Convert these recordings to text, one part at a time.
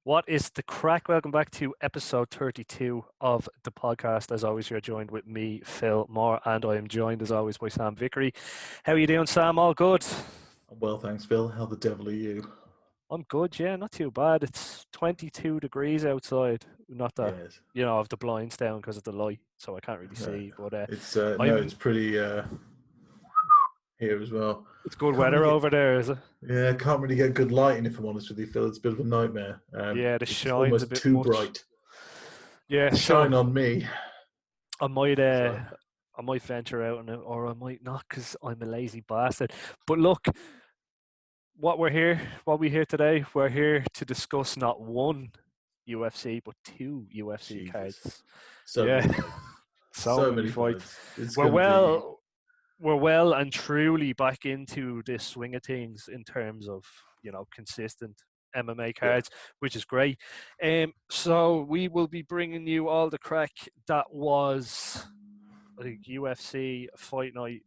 What is the crack? Welcome back to episode 32 of the podcast. As always, you're joined with me, Phil Moore, and I am joined as always by Sam Vickery. How are you doing, Sam? All good? Well, thanks, Phil. How the devil are you? I'm good, yeah, not too bad. It's 22 degrees outside. Not that, Yes. I have the blinds down because of the light, so I can't really see. But It's pretty here as well. it's good Can't weather really over there, is it? can't really get good lighting if I'm honest with you, Phil. It's a bit of a nightmare. Yeah, the It's shine's a almost bit too much. bright. Yeah, Shine so on me. I might So, I might venture out on it, or I might not, because I'm a lazy bastard. But look, what we here today, we're here to discuss not one UFC, but two UFC Jesus, cards. so Yeah, many fights. so So many many fights. fights. It's We're going to be. we're well and truly back into this swing of things in terms of, consistent MMA Yeah. cards, which is great. So we will be bringing you all the crack that was like UFC Fight Night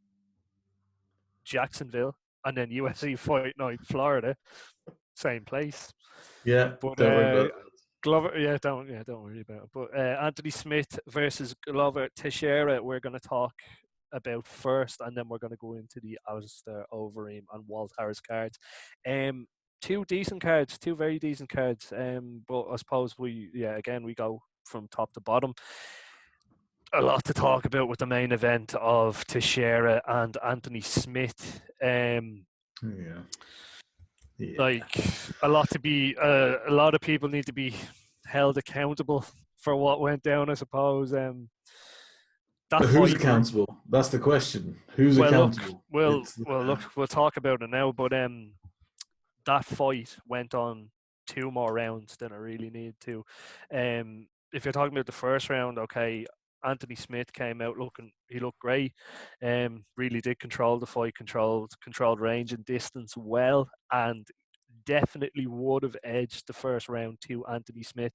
Jacksonville, and then UFC Fight Night Florida, same place. Yeah. But Don't worry about Glover, don't worry about it. But Anthony Smith versus Glover Teixeira, we're going to talk about first, and then we're going to go into the Alistair Overeem and Walt Harris cards. Two decent cards, two very decent cards. But I suppose we go from top to bottom. A lot to talk about with the main event of Teixeira and Anthony Smith. Yeah. Yeah. Like a lot of people need to be held accountable for what went down, I suppose. That But who's fight, accountable? That's the question. Who's well, look, accountable? we'll It's well look, we'll talk about it now. But that fight went on two more rounds than it really needed to. If you're talking about the first round, okay, Anthony Smith came out he looked great. Really did control the fight, controlled range and distance well, and definitely would have edged the first round to Anthony Smith.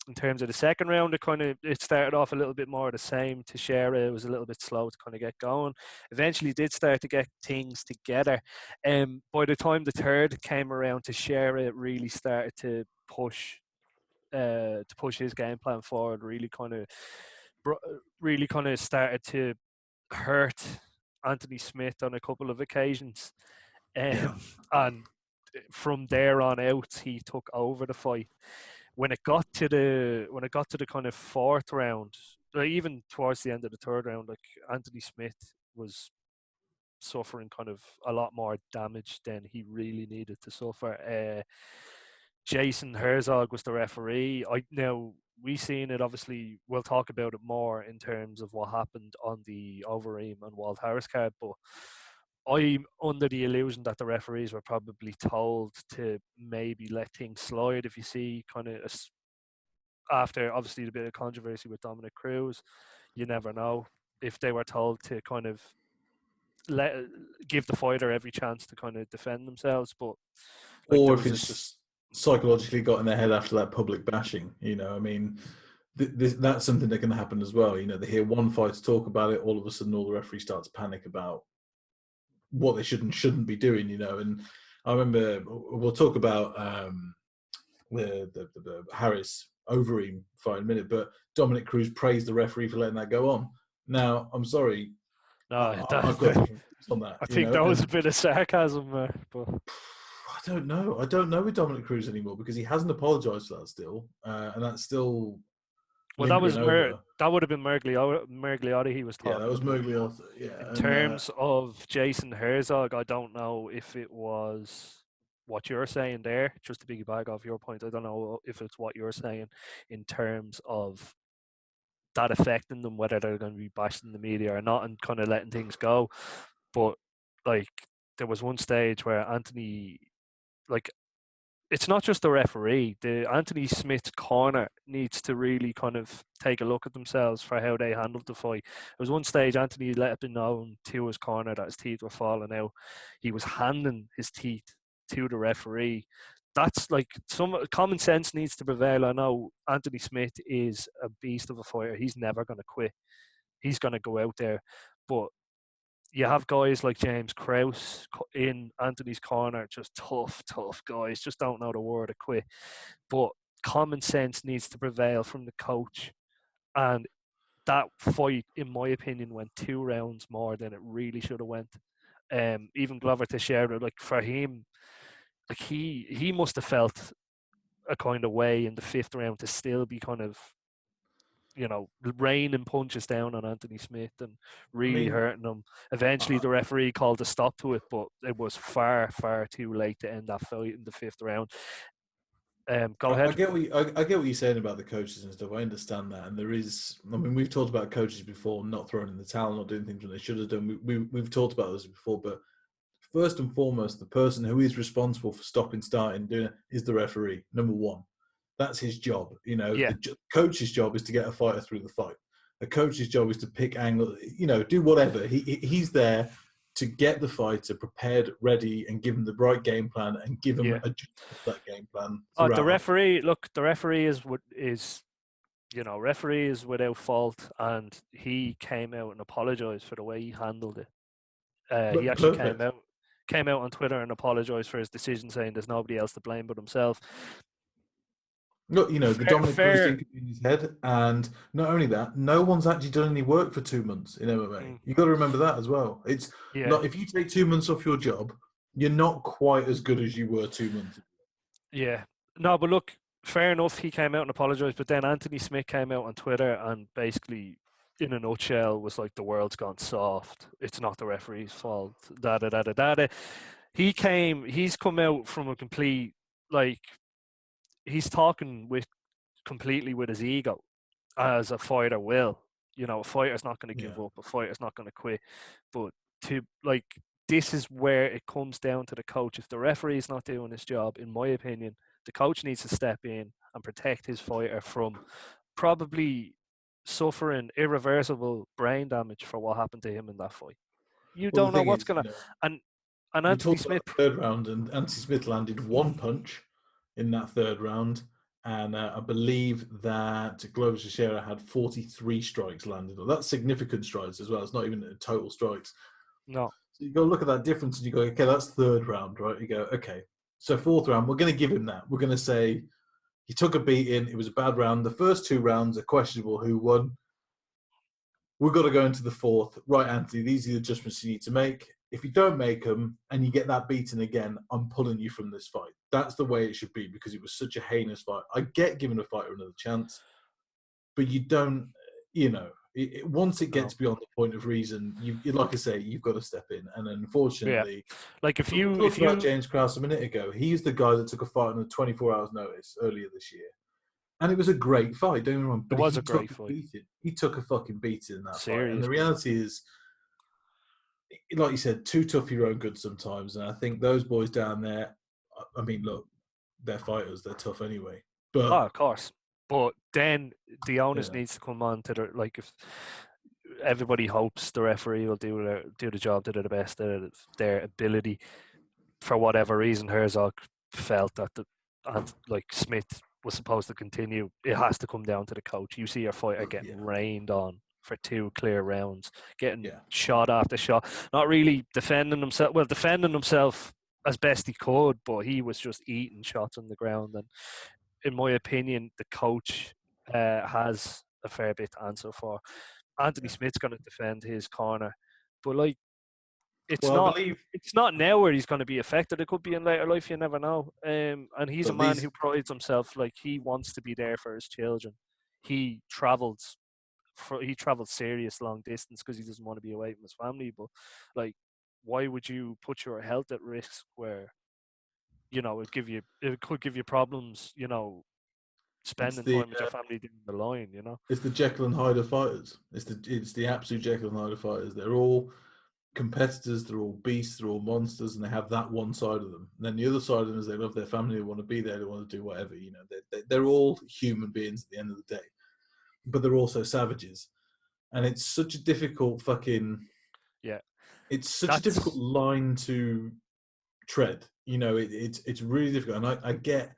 In terms of the second round, it started off a little bit more of the same. Teixeira was a little bit slow to kind of get going. Eventually did start to get things together. By the time the third came around, Teixeira really started to push his game plan forward. Really kind of started to hurt Anthony Smith on a couple of occasions. Yeah. And from there on out, he took over the fight. When it got to the kind of fourth round, like even towards the end of the third round, like Anthony Smith was suffering kind of a lot more damage than he really needed to suffer. Jason Herzog was the referee. We seen it. Obviously, we'll talk about it more in terms of what happened on the Overeem and Walt Harris card, but I'm under the illusion that the referees were probably told to maybe let things slide. If you see kind of after obviously the bit of controversy with Dominic Cruz, you never know if they were told to kind of give the fighter every chance to kind of defend themselves. But like there Or if was it's just psychologically got in their head after that public bashing, I mean, that's something that can happen as well. They hear one fighter talk about it, all of a sudden all the referees start to panic about what they should and shouldn't be doing, and I remember we'll talk about the Harris Overeem fight in a minute, but Dominic Cruz praised the referee for letting that go on. Now, I'm sorry, no, I've got different views on that. I think that was a bit of sarcasm there, but I don't know. I don't know with Dominic Cruz anymore because he hasn't apologised for that still, and that's still lingering over. That would have been Mergliotti he was Yeah, that talking was about. Mergliotti. Yeah, In terms of Jason Herzog, I don't know if it was what you're saying there, just to piggyback off your point. I don't know if it's what you're saying in terms of that affecting them, whether they're going to be bashed in the media or not, and kind of letting things go. But like, there was one stage where Anthony, like, it's not just the referee. The Anthony Smith corner needs to really kind of take a look at themselves for how they handled the fight. There was one stage Anthony let it be known to his corner that his teeth were falling out. He was handing his teeth to the referee. That's like, some common sense needs to prevail. I know Anthony Smith is a beast of a fighter. He's never going to quit. He's going to go out there. But you have guys like James Krause in Anthony's corner, just tough guys, just don't know the word of quit. But common sense needs to prevail from the coach. And that fight, in my opinion, went 2 rounds more than it really should have went. Even Glover Teixeira, like for him, like he must have felt a kind of way in the 5th round to still be kind of, raining punches down on Anthony Smith and I really mean, hurting him. Eventually, the referee called a stop to it, but it was far too late to end that fight in the 5th round. Go I ahead. get I get what you're saying about the coaches and stuff. I understand that, and there is. I mean, we've talked about coaches before, not throwing in the towel, not doing things when they should have done. We've talked about this before, but first and foremost, the person who is responsible for stopping, starting, doing it is the referee. Number one, that's his job. You know, Yeah, the coach's job is to get a fighter through the fight. A coach's job is to pick angle. You know, do whatever. He's there to get the fighter prepared, ready, and give him the right game plan and give him yeah. a that game plan The throughout. referee. Look, the referee referee is without fault, and he came out and apologized for the way he handled it. He But actually perfect. came out on Twitter and apologized for his decision, saying there's nobody else to blame but himself. Look, you know, the Dominic Cruz Fair. thing could be in his head, and not only that, no one's actually done any work for 2 months in MMA. You got to remember that as well. It's Yeah, like if you take 2 months off your job, you're not quite as good as you were 2 months ago. yeah. No, but look, fair enough. He came out and apologized, but then Anthony Smith came out on Twitter and basically, in a nutshell, was like, the world's gone soft. It's not the referee's fault. Da da da da da. Da. He's come out from a complete, like, he's talking completely with his ego, as a fighter will. A fighter's not going to Yeah, give up. A fighter's not going to quit. But this is where it comes down to the coach. If the referee is not doing his job, in my opinion, the coach needs to step in and protect his fighter from probably suffering irreversible brain damage for what happened to him in that fight. You well, the don't know thing what's is, gonna, and we Anthony talked about Smith. the third round, and Anthony Smith landed one punch in that third round, and I believe that Glover Teixeira had 43 strikes landed. That's significant strikes as well. It's not even total strikes. No, So you got to look at that difference, and you go, okay, that's third round, right? You go, okay, so fourth round, we're going to give him that. We're going to say he took a beating. It was a bad round. The first 2 rounds are questionable. Who won? We've got to go into the fourth. Right, Anthony, these are the adjustments you need to make. If you don't make them and you get that beaten again, I'm pulling you from this fight. That's the way it should be because it was such a heinous fight. I get giving a fighter another chance, but you don't, once it no. gets beyond the point of reason, like I say, you've got to step in. And Yeah, unfortunately, like we talked about James Krause a minute ago. He's the guy that took a fight on a 24 hours notice earlier this year. And it was a great fight, don't get me wrong, it but was he a great took a fight. beating. He took a fucking beating in that fight. And Serious the beat. reality is, like you said, too tough for your own good sometimes. And I think those boys down there, I mean, look, they're fighters. They're tough anyway. Oh, But, of course. But then the onus yeah, needs to come on to if everybody hopes the referee will do the job to the best of their ability. For whatever reason, Herzog felt that and like Smith was supposed to continue. It has to come down to the coach. You see your fighter getting yeah, rained on for 2 clear rounds, getting yeah. shot after shot, not really defending himself. Well, defending himself as best he could, but he was just eating shots on the ground. And in my opinion, the coach has a fair bit to answer for. Anthony Yeah. Smith's going to defend his corner, but like it's Well, I not believe, it's not now where he's going to be affected. It could be in later life. You never know. And he's a but man these, who prides himself. Like he wants to be there for his children. He travelled he travelled serious long distance because he doesn't want to be away from his family. But like, why would you put your health at risk where it could give you problems? it's Spending the time with your family down the line. it's the Jekyll and Hyde of fighters. It's the absolute Jekyll and Hyde of fighters. They're all competitors, they're all beasts, they're all monsters, and they have that one side of them. And then the other side of them is they love their family, they want to be there, they want to do whatever. They're all human beings at the end of the day, but they're also savages. And it's such a difficult Yeah, it's such a difficult that's line to tread. It's really difficult. And I get,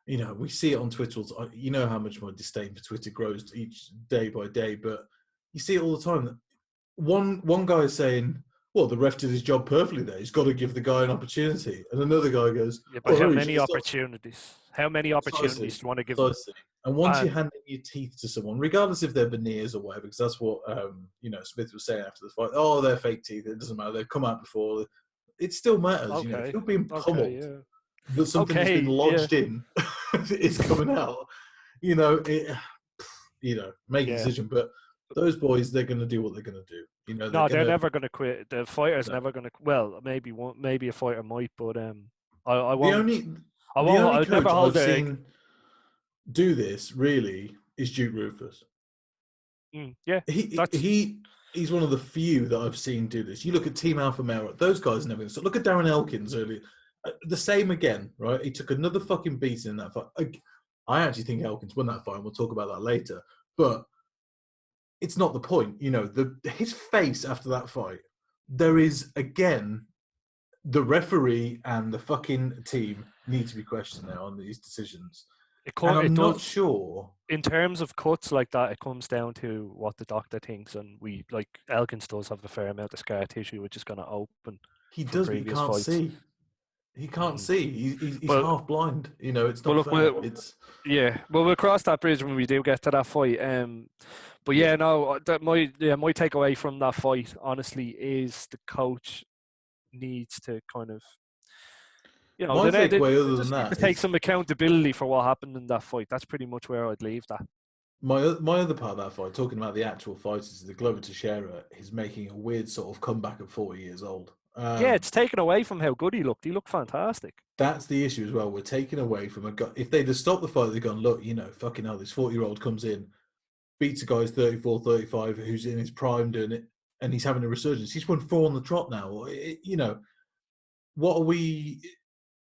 we see it on Twitter. You know how much my disdain for Twitter grows each day by day, but you see it all the time. One guy is saying, well, the ref did his job perfectly there. He's got to give the guy an opportunity. And another guy goes, Yeah, but well, how no, he many should stop. opportunities? How many Precisely. opportunities do you want to give them? Precisely. And once you're And handing your teeth to someone, regardless if they're veneers or whatever, because that's what Smith was saying after the fight. Oh, they're fake teeth. It doesn't matter. They've come out before. It still matters. You know, if okay, you're being okay, pummeled, yeah, but something that's been okay, yeah, lodged in is coming out. Make a yeah. decision. But those boys, they're going to do what they're going to do. You know, they're No, going they're to. never going to quit. The fighter's No. never going to. Well, maybe one, maybe a fighter might, but I The won't. only I the won't. only I'll never coach hold I've their. seen do this really is Duke Rufus. Yeah, He that's he he's one of the few that I've seen do this. You look at Team Alpha Male, those guys never. So look at Darren Elkins earlier. The same again, right? He took another fucking beating in that fight. I actually think Elkins won that fight, and we'll talk about that later. But it's not the point, you know. His face after that fight, there is again the referee and the fucking team need to be questioned now on these decisions. And it I'm not does. sure In terms of cuts like that, it comes down to what the doctor thinks, and we like Elkins does have a fair amount of scar tissue, which is going to open he from does, but he previous can't fights. see. He can't Hmm. see. He's But half blind. You know, it's but not look, fair. It's yeah, well, we'll cross that bridge when we do get to that fight. But yeah. yeah, no, my takeaway from that fight, honestly, is the coach needs to kind of, My they takeaway, other than just need to that, take is some accountability for what happened in that fight. That's pretty much where I'd leave that. my other part of that fight, talking about the actual fight, is the Glover Teixeira is making a weird sort of comeback at 40 years old. Yeah, it's taken away from how good he looked. He looked fantastic. That's the issue as well. We're taking away from a guy. If they'd have stopped the fight, they've gone, look, you know, fucking hell, this 40-year-old comes in, beats a guy who's 34, 35, who's in his prime doing it, and he's having a resurgence. He's won 4 on the trot now. You know, what are we...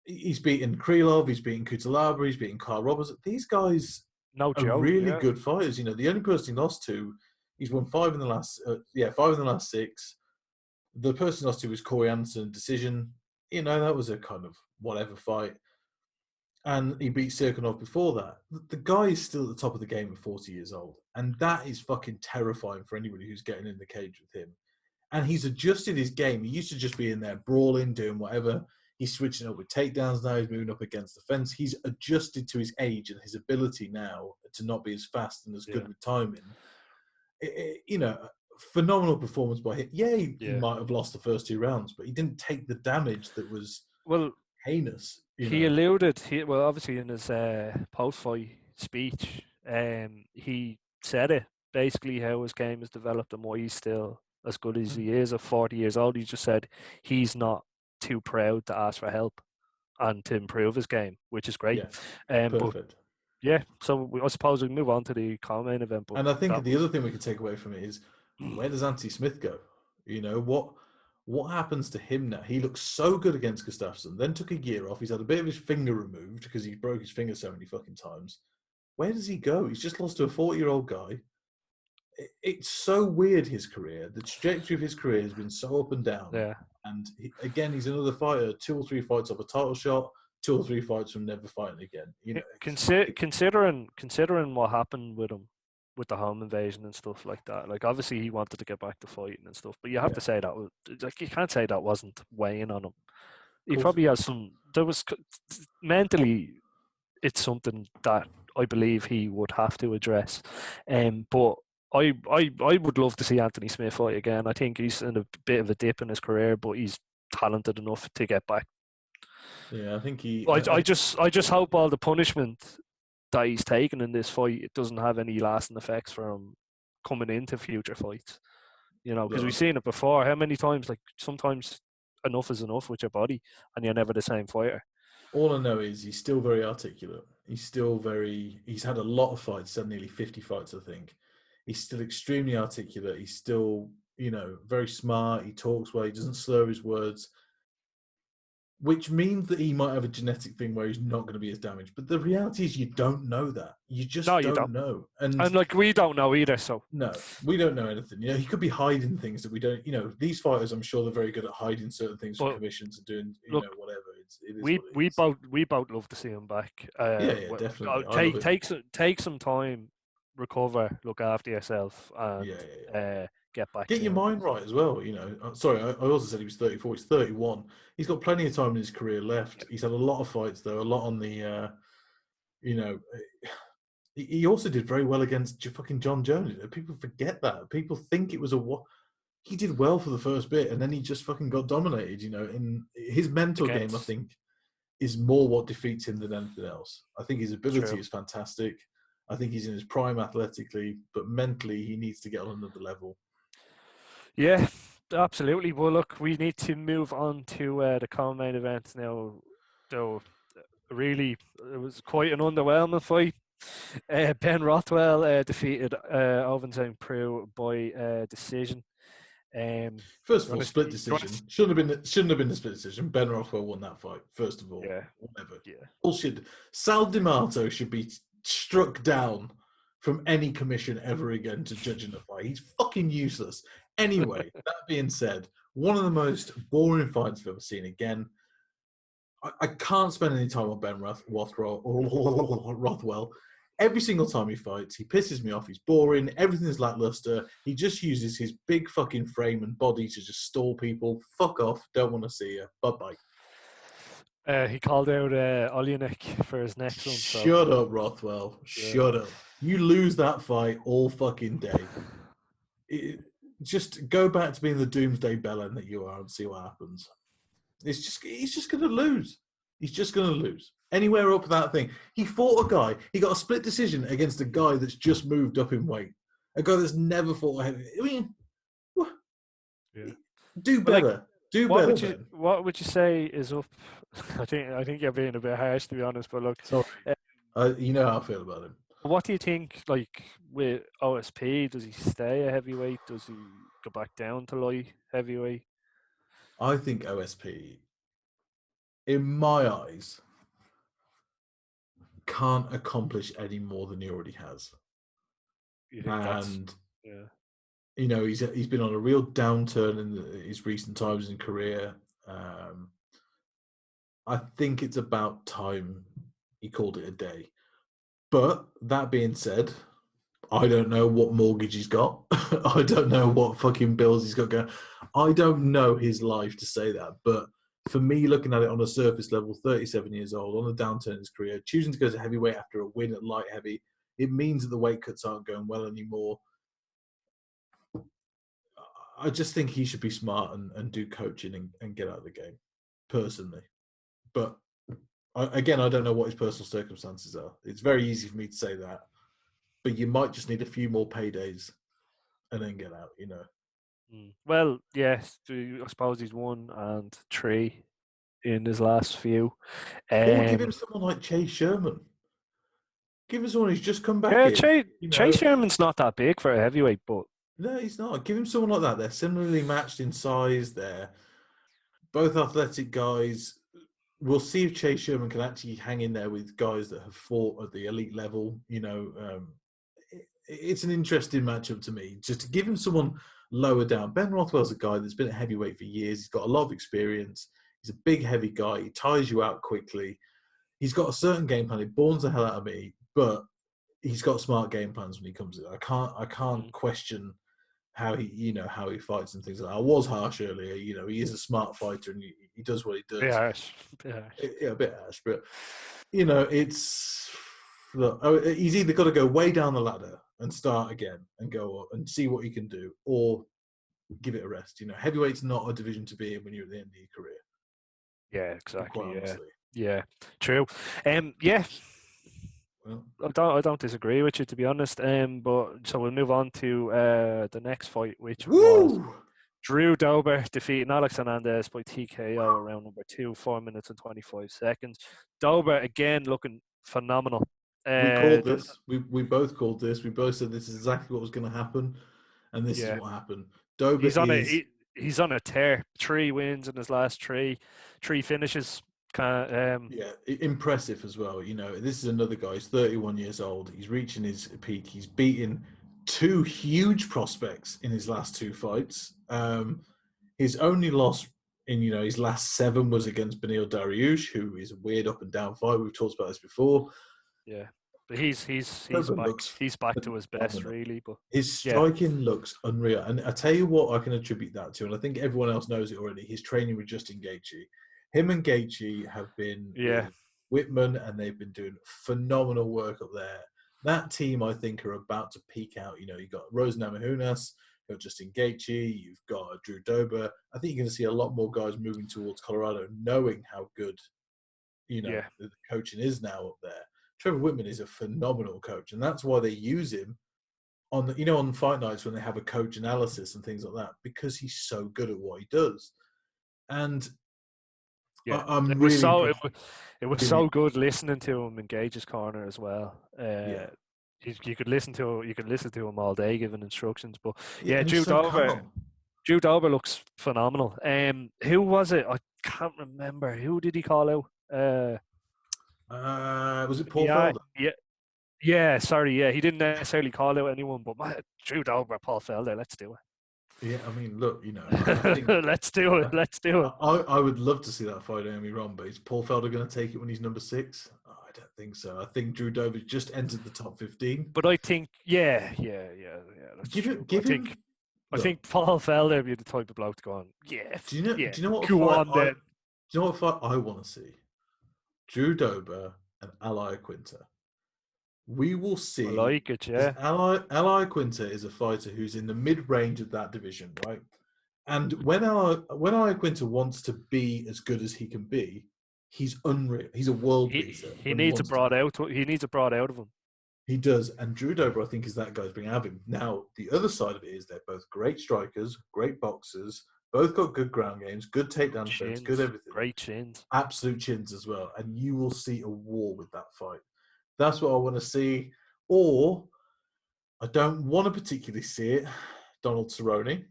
He's beaten Krylov, he's beaten Kutalaba, he's beaten Carl Roberts. These guys No are joke. really Yeah, good fighters. You know, the only person he lost to, he's won 5 in the last 6. The person he lost to was Corey Anderson, decision. You know, that was a kind of whatever fight. And he beat Serkinov before that. The guy is still at the top of the game at 40 years old. And that is fucking terrifying for anybody who's getting in the cage with him. And he's adjusted his game. He used to just be in there brawling, doing whatever. He's switching up with takedowns now. He's moving up against the fence. He's adjusted to his age and his ability now to not be as fast and as good with timing. Phenomenal performance by him. Yeah, he might have lost the first 2 rounds, but he didn't take the damage that was heinous. He alluded. Obviously in his post-fight speech, he said it basically how his game has developed and why he's still as good as he is at 40 years old. He just said he's not too proud to ask for help and to improve his game, which is great. Perfect. But yeah, so I suppose we move on to the main event. But and I think the other thing we can take away from it is, where does Anthony Smith go? You know, what happens to him now? He looks so good against Gustafsson, then took a year off. He's had a bit of his finger removed because he broke his finger so many fucking times. Where does he go? He's just lost to a 40-year-old guy. It's so weird, his career. The trajectory of his career has been so up and down. Yeah. And he's another fighter, 2 or 3 fights off a title shot, 2 or 3 fights from never fighting again. You know, considering what happened with him, with the home invasion and stuff like that. Like, obviously he wanted to get back to fighting and stuff, but you have to say that, like, you can't say that wasn't weighing on him. He probably has mentally, it's something that I believe he would have to address. But I would love to see Anthony Smith fight again. I think he's in a bit of a dip in his career, but he's talented enough to get back. Yeah, I think I just hope all the punishment that he's taken in this fight, it doesn't have any lasting effects for him coming into future fights. You know, because we've seen it before. How many times? Like, sometimes enough is enough with your body, and you're never the same fighter. All I know is he's still very articulate. He's had a lot of fights. He's had nearly 50 fights, I think. He's still extremely articulate. He's still, very smart. He talks well. He doesn't slur his words, which means that he might have a genetic thing where he's not going to be as damaged. But the reality is you don't know that. You just don't know. And like, we don't know either, so. No, we don't know anything. He could be hiding things that we don't, these fighters, I'm sure they're very good at hiding certain things from commissions and doing, whatever. We both love to see him back. Definitely. Take some time, recover, look after yourself, and get back Get to your him. mind right as well. Sorry, I also said he was 34. He's 31. He's got plenty of time in his career left. He's had a lot of fights, though, a lot on the, you know, he also did very well against fucking John Jones. People forget that. People think it was he did well for the first bit, and then he just fucking got dominated. In his mental game, I Against think, is more what defeats him than anything else. I think his ability True. is fantastic. I think he's in his prime athletically, but mentally he needs to get on another level. Yeah, absolutely. Well, look, we need to move on to the co-main event now. Though, really, it was quite an underwhelming fight. Ben Rothwell defeated Owen St. Preux by decision. First of all, Honestly, split decision. Shouldn't have been a split decision. Ben Rothwell won that fight. First of all, yeah, whatever. yeah. Bullshit. Sal D'Amato should be struck down from any commission ever again to judging a fight. He's fucking useless. Anyway, that being said, one of the most boring fights I've ever seen. Again, I can't spend any time on Ben Rothwell. Every single time he fights, he pisses me off. He's boring. Everything's lackluster. He just uses his big fucking frame and body to just stall people. Fuck off. Don't want to see you. Bye-bye. He called out Olynyk for his next one. Shut up, Rothwell. Shut up. You lose that fight all fucking day. Just go back to being the doomsday bellend that you are and see what happens. He's just going to lose. He's just going to lose. Anywhere up that thing. He fought a guy. He got a split decision against a guy that's just moved up in weight. A guy that's never fought a heavy. I mean, what? Yeah. Do better. What would you say is up? I think you're being a bit harsh, to be honest. But look, sorry, you know how I feel about him. What do you think? Like with OSP, does he stay a heavyweight? Does he go back down to light heavyweight? I think OSP, in my eyes, can't accomplish any more than he already has. You think yeah. He's been on a real downturn in his recent times in career. I think it's about time he called it a day. But that being said, I don't know what mortgage he's got. I don't know what fucking bills he's got going. I don't know his life to say that. But for me, looking at it on a surface level, 37 years old, on a downturn in his career, choosing to go to heavyweight after a win at light heavy, it means that the weight cuts aren't going well anymore. I just think he should be smart and do coaching and get out of the game, personally. But I don't know what his personal circumstances are. It's very easy for me to say that. But you might just need a few more paydays and then get out, Well, yes, I suppose he's 1 and 3 in his last few. Or give him someone like Chase Sherman. Give him someone who's just come back in. Chase Sherman's not that big for a heavyweight, but... No, he's not. Give him someone like that. They're similarly matched in size. They're both athletic guys. We'll see if Chase Sherman can actually hang in there with guys that have fought at the elite level. It's an interesting matchup to me. Just to give him someone lower down. Ben Rothwell's a guy that's been a heavyweight for years. He's got a lot of experience. He's a big, heavy guy. He tires you out quickly. He's got a certain game plan. It burns the hell out of me, but he's got smart game plans when he comes in. I can't question how he fights and things like that. I was harsh earlier. He is a smart fighter and he does what he does. Yeah, a bit harsh, but he's either got to go way down the ladder and start again and go up and see what he can do, or give it a rest. Heavyweight's not a division to be in when you're at the end of your career. Yeah, exactly. Quite honestly. Yeah, true. Yeah. Well, I don't disagree with you, to be honest. But so we'll move on to the next fight, which was Drew Dober defeating Alex Hernandez by TKO around number 2, 4 minutes and 25 seconds. Dober again looking phenomenal. We called this. We both called this. We both said this is exactly what was going to happen, and this is what happened. Dober he's on a tear. 3 wins in his last 3 finishes. Impressive as well. This is another guy. He's 31 years old. He's reaching his peak. He's beaten 2 huge prospects in his last 2 fights. His only loss in his last 7 was against Beneil Dariush, who is a weird up and down fight. We've talked about this before. Yeah, He's Dober back. looks He's back to his best, phenomenal. really. But His yeah, striking looks unreal. And I tell you what I can attribute that to, and I think everyone else knows it already, his training with Justin Gaethje. Him and Gaethje have been yeah, with Whitman, and they've been doing phenomenal work up there. That team, I think, are about to peak out. You know, you've got Rose Namajunas, you've got Justin Gaethje, you've got Drew Dober. I think you're going to see a lot more guys moving towards Colorado, knowing how good, yeah, the coaching is now up there. Trevor Whitman is a phenomenal coach, and that's why they use him on on fight nights when they have a coach analysis and things like that, because he's so good at what he does. And yeah. I'm really impressed. It was Really, so good listening to him in Gage's corner as well. yeah, You could listen to him all day giving instructions. But yeah, yeah, and he's so calm. Drew Dober looks phenomenal. Who was it? I can't remember. Who did he call out? Was it Paul Yeah, Felder? yeah, yeah. Sorry, yeah. He didn't necessarily call out anyone, but Drew Dober, Paul Felder. Let's do Yeah, I mean, look, I it. think Let's do it. Let's do it. I would love to see that fight. Don't get me wrong, but is Paul Felder going to take it when he's number 6? Oh, I don't think so. I think Drew Dover just entered the top 15. But I think, yeah. That's Give true. him, give him. I Look, think Paul Felder would be the type of bloke to go on. Yeah, yeah. do you know what Go fight on then. do you know what fight I want to see? Drew Dober and Ally Quinter. We will I see, like it. because Yeah. Ally Quinter is a fighter who's in the mid range of that division, right? And when Ally Quinter wants to be as good as he can be, he's unreal. He's a world beater He when he needs it wants to be. brought out. He needs it brought out of him. He does, and Drew Dober, I think, is that guy's bring out of him. Now, the other side of it is they're both great strikers, great boxers, both got good ground games, good takedown defense, good Chins, everything, great chins. absolute chins as well. And you will see a war with that fight. That's what I want to see. Or I don't want to particularly see it, Donald Cerrone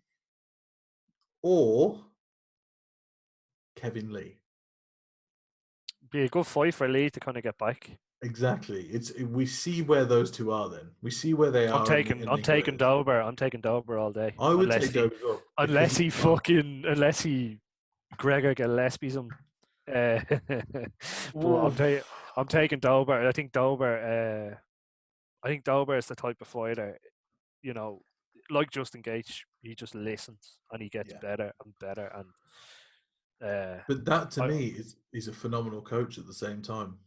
or Kevin Lee. Be a good fight for Lee to kind of get back. Exactly. We see where those two are. Then we see where they are in I'm their taking careers. Dober. I'm taking Dober all day. I would take Dober as well, because Unless he Gregor Gillespies him. But I'm taking Dober. I think Dober is the type of fighter, you know, like Justin Gaethje. He just listens and he gets yeah. better and better. And But that to me is a phenomenal coach at the same time.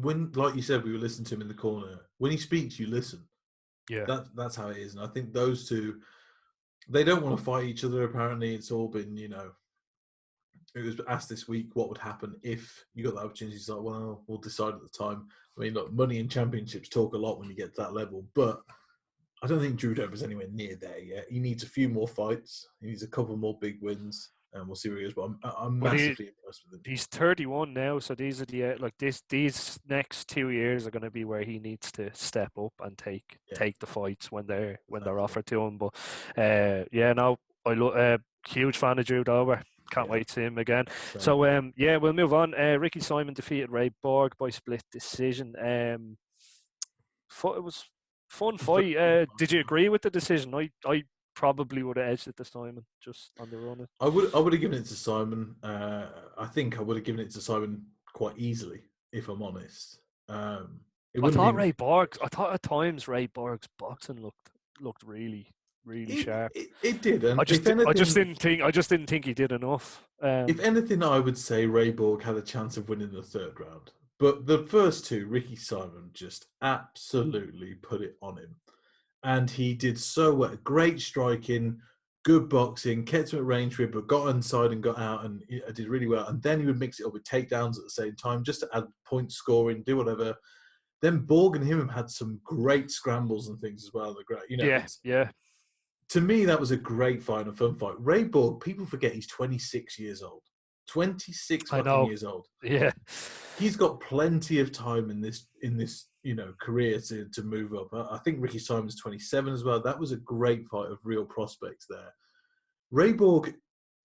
When, like you said, we were listening to him in the corner. When he speaks, you listen. yeah, That's how it is. And I think those two, they don't want to fight each other. Apparently, it's all been, it was asked this week what would happen if you got the opportunity. It's like, well, we'll decide at the time. I mean, look, money and championships talk a lot when you get to that level, but I don't think Drew Dober's anywhere near there yet. He needs a few more fights. He needs a couple more big wins, and we'll see where he goes. But I'm well, massively impressed with him. he's 31 now, so these are these next 2 years are going to be where he needs to step up and take the fights when they're offered to him. But huge fan of Drew Dober. Can't wait to see him again. So we'll move on. Ricky Simon defeated Ray Borg by split decision. It was fun fight. Did you agree with the decision? I probably would have edged it to Simon just on the run. I would have given it to Simon. I think I would have given it to Simon quite easily, if I'm honest. I thought at times Ray Borg's boxing looked really sharp. It did, and I just didn't think he did enough. If anything, I would say Ray Borg had a chance of winning the third round. But the first two, Ricky Simon just absolutely put it on him. And he did so well. Great striking, good boxing, kept him at range for it, but got inside and got out and did really well. And then he would mix it up with takedowns at the same time just to add point scoring, do whatever. Then Borg and him had some great scrambles and things as well. Yeah. To me, that was a great fight and a fun fight. Ray Borg, people forget he's 26 years old. 26 fucking years old. Yeah. He's got plenty of time in this career to move up. I think Ricky Simon's 27 as well. That was a great fight of real prospects there. Ray Borg,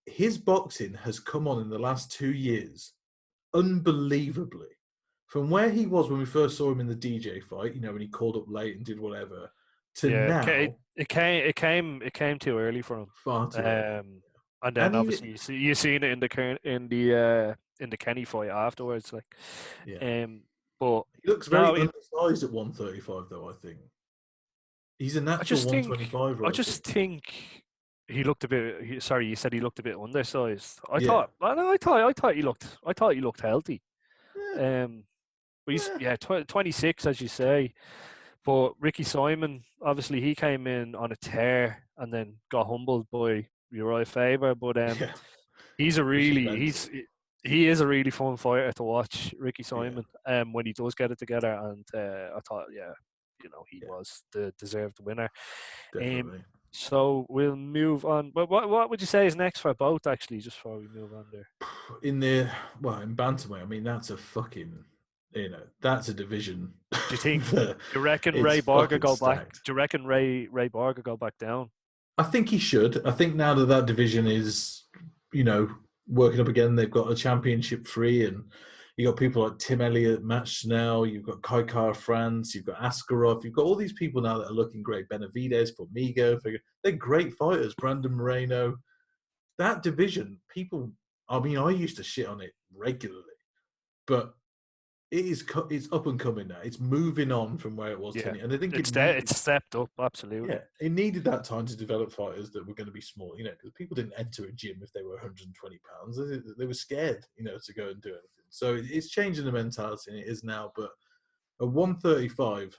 his boxing has come on in the last 2 years unbelievably. From where he was when we first saw him in the DJ fight, when he called up late and did whatever, to now. It came too early for him. Far too early. And then obviously you seen it in the Kenny fight afterwards, But He looks very no, undersized at 135, though. I think he's a I natural just think 125 I right there. just think he looked a bit. Sorry, you said he looked a bit undersized. I Yeah, thought. Well, no, I thought he looked healthy. yeah, Um, but he's yeah, 26, as you say. But Ricky Simon, obviously, he came in on a tear and then got humbled by Uriah Faber. But yeah. he's a Which is really mental. he is a really fun fighter to watch, Ricky Yeah, Simon. When he does get it together, and I thought, yeah, he yeah, was the deserved winner. Um, definitely. so we'll move on. But what would you say is next for both? Actually, just before we move on there. In bantamweight, I mean, that's a fucking, that's a division Do you think? that Do you reckon it's Ray Borger fucking go back? stacked. Do you reckon Ray Borger go back down? I think he should. I think now that that division is, you know, working up again, they've got a championship free, and you got people like Tim Elliott, Matt Schnell, you've got Kaikar France, you've got Askarov, you've got all these people now that are looking great. Benavides, Formiga, they're great fighters. Brandon Moreno. That division, people. I mean, I used to shit on it regularly, but it's up and coming now. It's moving on from where it was Yeah, 10 years. And I think it needed, it's stepped up absolutely. yeah, it needed that time to develop fighters that were going to be small, because people didn't enter a gym if they were 120 pounds. They were scared, to go and do anything. So it's changing the mentality, and it is now. But at 135,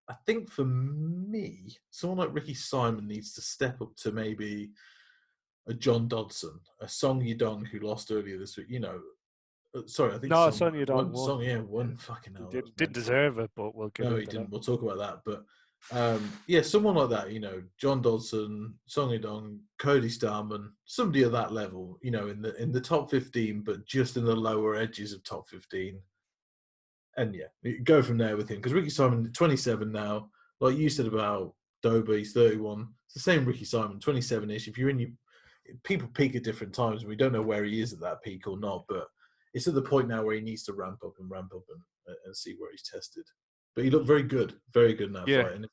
I think for me, someone like Ricky Simon needs to step up to maybe a John Dodson, a Song Yadong who lost earlier this week. Sorry, I think No, Song Sonya Dong won. won. Song, yeah, Yeah, won. Fucking he hell, that was didn't mental. deserve it, but we'll get No, he into that. didn't. We'll talk about that. But yeah, someone like that, John Dodson, Song Yadong, Cody Starman, somebody of that level, in the top 15, but just in the lower edges of top 15. And yeah, go from there with him, because Ricky Simon, 27 now, like you said about Dober, he's 31. It's the same Ricky Simon, 27-ish. If you're in your people peak at different times, and we don't know where he is at that peak or not, but it's at the point now where he needs to ramp up and see where he's tested. But he looked very good in that Yeah, fight. And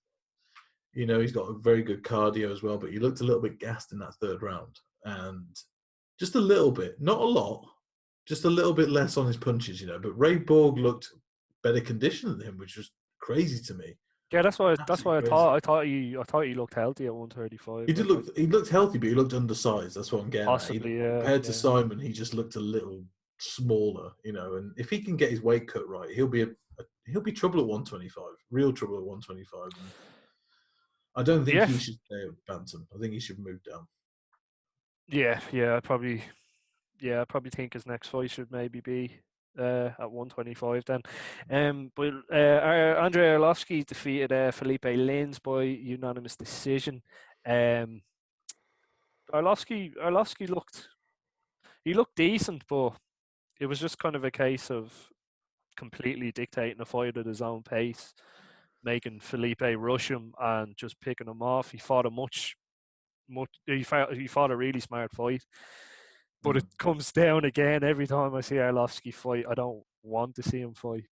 he's got a very good cardio as well, but he looked a little bit gassed in that third round. And just a little bit, not a lot, just a little bit less on his punches, But Ray Borg looked better conditioned than him, which was crazy to me. yeah. That's Absolutely why crazy. I thought he looked healthy at 135. Like He looked healthy, but he looked undersized. That's what I'm getting at. possibly, Compared to yeah. Simon, he just looked a little smaller, And if he can get his weight cut right, he'll be trouble at 125, real trouble at 125. And I don't think Yeah, he should stay at bantam. I think he should move down. yeah. I probably think his next fight should maybe be at 125 then. But Andrei Arlovsky defeated Felipe Lins by unanimous decision. Um, Arlovsky looked decent, but it was just kind of a case of completely dictating the fight at his own pace, making Felipe rush him and just picking him off. He fought he fought a really smart fight. But it comes down again every time I see Arlovsky fight. I don't want to see him fight.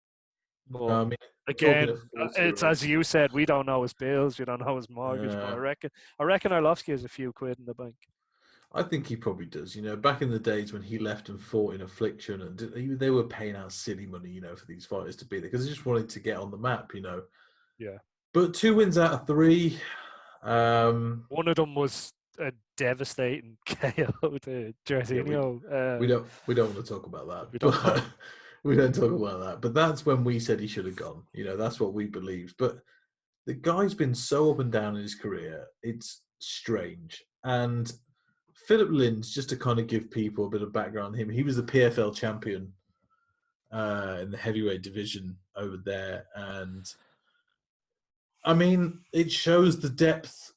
But I mean, we're talking a again, it's 40-year-old. as you said, we don't know his bills, we don't know his mortgage. But I reckon Arlovsky has a few quid in the bank. I think he probably does. Back in the days when he left and fought in Affliction, and they were paying out silly money, for these fighters to be there because they just wanted to get on the map, Yeah. But 2 wins out of 3. One of them was a devastating KO to Yeah, we Jairzinho. don't want to talk about that, We don't but know. we don't talk about that. But that's when we said he should have gone. That's what we believed. But the guy's been so up and down in his career. It's strange. And Philip Lins, just to kind of give people a bit of background on him, he was the PFL champion in the heavyweight division over there. And I mean, it shows the depth.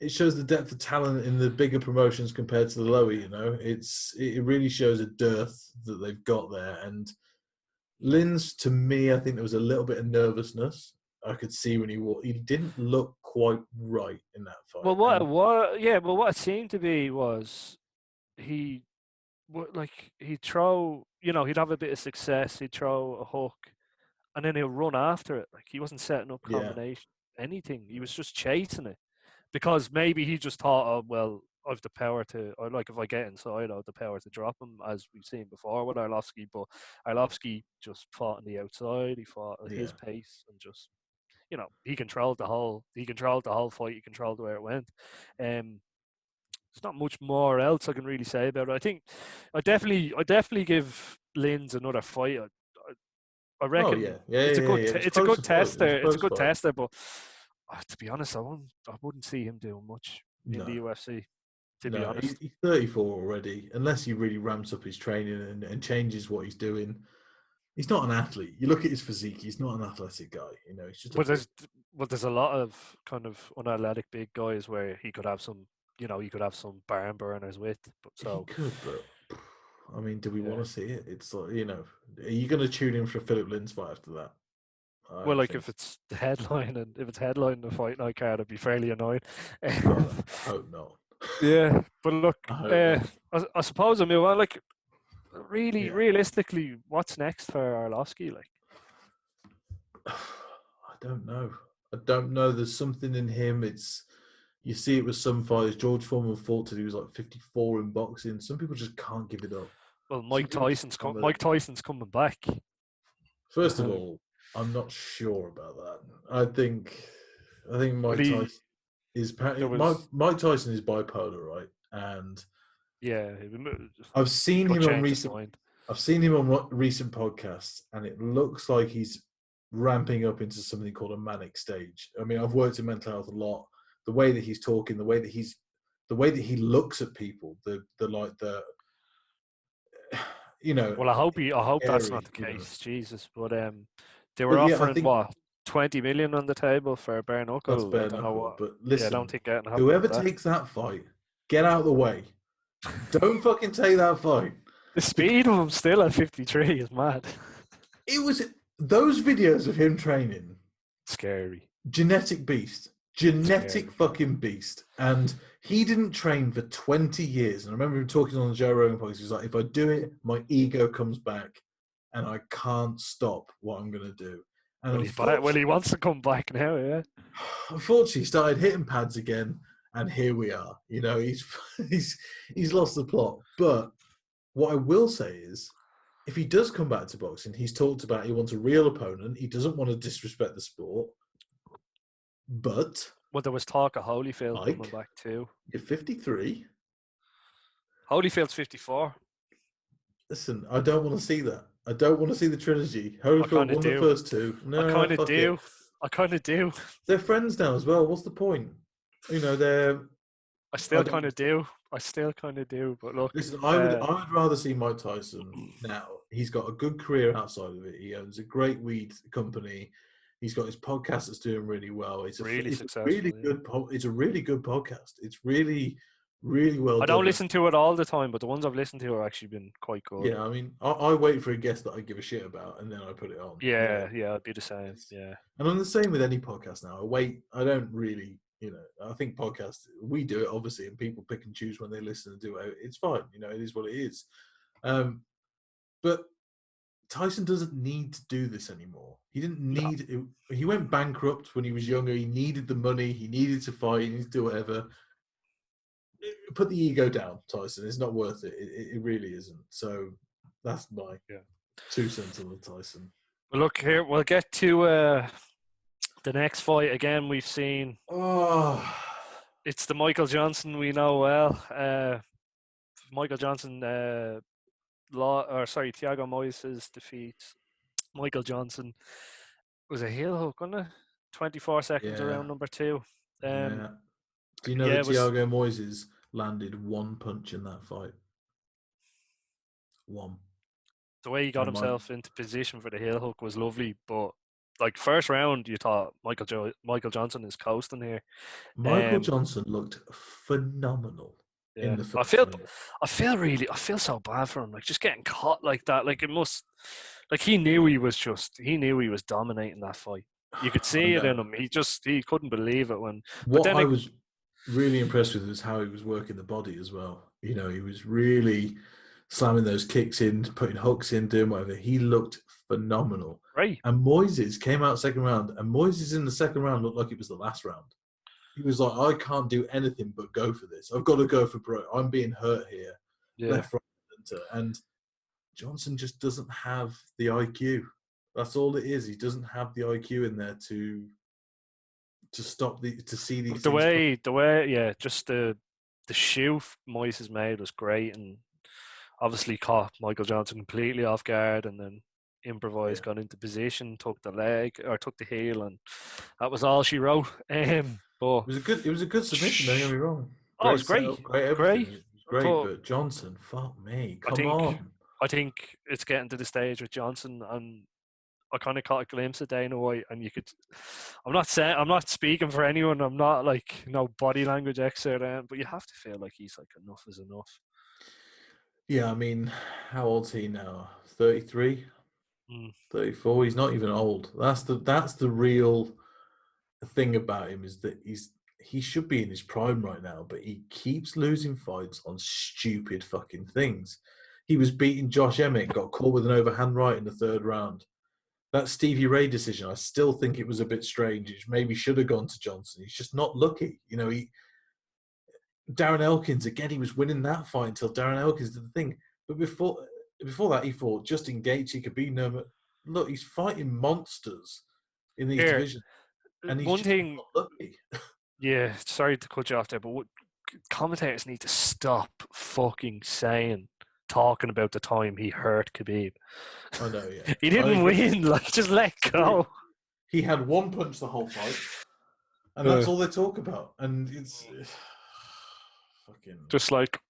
It shows the depth of talent in the bigger promotions compared to the lower. It really shows a dearth that they've got there. And Lins, to me, I think there was a little bit of nervousness. I could see when he didn't look quite right in that fight. Well, what it seemed to be was he, he'd throw, he'd have a bit of success, he'd throw a hook, and then he'll run after it. Like he wasn't setting up Yeah, combination, anything. He was just chasing it because maybe he just thought, oh well, I've the power to, or like if I get inside, I've the power to drop him, as we've seen before with Arlovsky. But Arlovsky just fought on the outside. He fought at his Yeah. pace and just, he controlled the whole. He controlled the whole fight. He controlled where it went. There's not much more else I can really say about it. I think I definitely give Linz another fight. I Oh reckon yeah, yeah, it's a yeah, good yeah. it's a good tester. It's a Close good fight. tester, but to be honest, I wouldn't see him doing much in the No, UFC. To be no, honest, he's 34 already. Unless he really ramps up his training and changes what he's doing, he's not an athlete. You look at his physique; he's not an athletic guy. You know, he's just a but big. there's a lot of kind of unathletic big guys where he could have some, he could have some barn burners with. But He so could, but I mean, do we yeah. want to see it? It's like, are you going to tune in for a Philip Linz fight after that? I Well, don't like think if so. it's the headline and if it's headline the fight night card, it'd be fairly annoying. God, I hope not. Yeah, but look, I hope not. I suppose I mean, well, like really, Yeah. realistically, what's next for Arlovsky? Like, I don't know. I don't know. There's something in him. You see it with some fighters. George Foreman fought till he was like 54 in boxing. Some people just can't give it up. well, Some people just can't let it Mike go. Tyson's coming back. First of all, I'm not sure about that. I think Well, Mike Tyson is there was Mike Tyson is bipolar, right? And yeah, I've seen could him on change his recent mind. I've seen him on recent podcasts, and it looks like he's ramping up into something called a manic stage. I mean, I've worked in mental health a lot. The way that he's talking, the way that he looks at people, you know, Well, I hope that's not scary, the you know. case, Jesus. But they were But yeah, I offering think what 20 million on the table for bare that's knuckle. I bare don't know knuckle. what. But Yeah, I don't listen, think anything happening whoever with that. takes that fight, get out of the way. Don't fucking take that fight. The speed of him still at 53 is mad. It was those videos of him training. Scary. Genetic Scary. fucking beast. And he didn't train for 20 years. And I remember him talking on the Joe Rogan podcast. He was like, if I do it, my ego comes back and I can't stop what I'm going to do. And Well, he's back. Well, he wants to come back now. Yeah. unfortunately, he started hitting pads again. And here we are. You know, he's lost the plot. But what I will say is, if he does come back to boxing, he's talked about he wants a real opponent. He doesn't want to disrespect the sport. But Well, there was talk of Holyfield coming Mike, back too. you're 53. Holyfield's 54. Listen, I don't want to see that. I don't want to see the trilogy. I Holyfield kind of won the do. first two. I No, kind of fuck it. do. I kind of do. They're friends now as well. What's the point? You know, I still kind of do. I still kind of do. But look, Listen, I would rather see Mike Tyson now. He's got a good career outside of it. He owns a great weed company. He's got his podcast that's doing really well. It's really it's successful. really Yeah. good. It's a really good podcast. It's really, really well I done. don't listen to it all the time, but the ones I've listened to have actually been quite good. Yeah, I mean, I wait for a guest that I give a shit about, and then I put it on. Yeah, yeah, I'd be the same. Yeah. And I'm the same with any podcast now. I don't really, I think podcasts, we do it obviously, and people pick and choose when they listen and do it. It's fine, it is what it is. But Tyson doesn't need to do this anymore. He didn't need it. He went bankrupt when he was younger. He needed the money. He needed to fight. He needed to do whatever. Put the ego down, Tyson. It's not worth it. It really isn't. So that's my 2 cents on the Tyson. Well, look here. We'll get to the next fight again. We've seen. Oh, it's the Michael Johnson we know well. Michael Johnson, Thiago Moises defeats Michael Johnson. It was a heel hook, wasn't it? 24 seconds around number 2. Yeah. Do you know that Thiago Moises landed 1 punch in that fight? 1. The way he got himself into position for the heel hook was lovely, but like first round, you thought Michael Johnson is coasting here. Michael Johnson looked phenomenal in the first minute. I feel so bad for him. Like just getting caught like that. Like it must. Like he knew he was dominating that fight. You could see it in him. He couldn't believe it when. What I was really impressed with was how he was working the body as well. He was really slamming those kicks in, putting hooks in, doing whatever. He looked phenomenal. Right. And Moises came out second round, and Moises in the second round looked like it was the last round. He was like, I can't do anything but go for this. I've got to go for broke. I'm being hurt here, left, right, center. And Johnson just doesn't have the IQ. That's all it is. He doesn't have the IQ in there to see these The things. way, yeah, just the shoe Moises made was great, and obviously caught Michael Johnson completely off guard, and then improvised, got into position, took the heel, and that was all she wrote. But It was a good submission. Don't get me wrong. oh, it Great was great, setup, great everything. It was great, But but Johnson, fuck me, I come think on. I think it's getting to the stage with Johnson, and I kind of caught a glimpse of Dana White, and you could. I'm not speaking for anyone. I'm not like body language expert, but you have to feel like he's like enough is enough. Yeah, I mean, how old's he now? 33, 34. He's not even old. That's the real thing about him, is that he should be in his prime right now, but he keeps losing fights on stupid fucking things. He was beating Josh Emmett, got caught with an overhand right in the third round. That Stevie Ray decision, I still think it was a bit strange. It maybe should have gone to Johnson. He's just not lucky. Darren Elkins, again, he was winning that fight until Darren Elkins did the thing. But before that, he fought Justin Gaethje, Khabib Nurmagomedov. Look, he's fighting monsters in these divisions, and he's one just thing, not lucky. Yeah, sorry to cut you off there, but commentators need to stop fucking talking about the time he hurt Khabib. I know, yeah. He didn't win. Like, just let go. He had one punch the whole fight, and that's all they talk about. And it's fucking just like,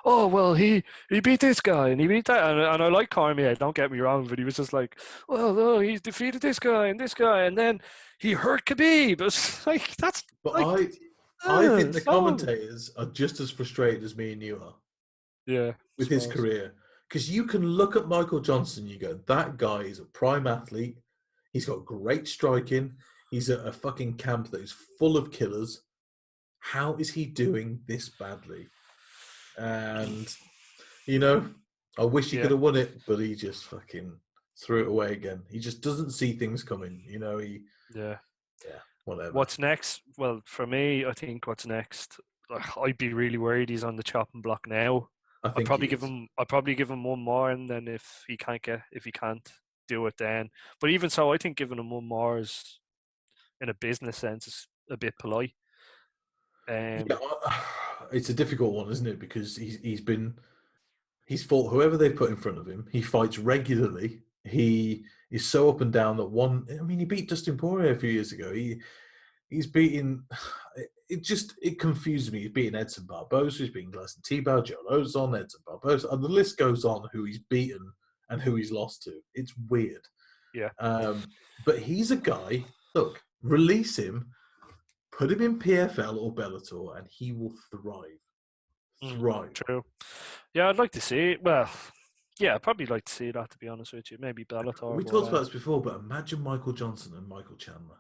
oh well, he beat this guy and he beat that, and I like Cormier. Don't get me wrong, but he was just like, well, no, he's defeated this guy, and then he hurt Khabib. It's like that's. But like, I think the commentators are just as frustrated as me and you are. Yeah, with his career, because you can look at Michael Johnson, you go, that guy is a prime athlete. He's got great striking. He's at a fucking camp that is full of killers. How is he doing this badly? And I wish he could have won it, but he just fucking threw it away again. He just doesn't see things coming. Whatever. What's next? Well, for me, I think what's next, I'd be really worried he's on the chopping block now. I'd probably give him one more, and then if he can't do it, then. But even so, I think giving him one more is, in a business sense, is a bit polite. It's a difficult one, isn't it? Because he's fought whoever they've put in front of him. He fights regularly. He is so up and down that he beat Dustin Poirier a few years ago. He's beating. It confuses me. He's beating Edson Barboza. He's beating Gleison Tibau, Joe Lozon, Edson Barboza, and the list goes on. Who he's beaten and who he's lost to. It's weird. Yeah. But he's a guy. Look, release him, put him in PFL or Bellator, and he will thrive. True. Yeah, I'd like to see it. Well, yeah, I'd probably like to see that, to be honest with you. Maybe Bellator. We talked about this before, but imagine Michael Johnson and Michael Chandler.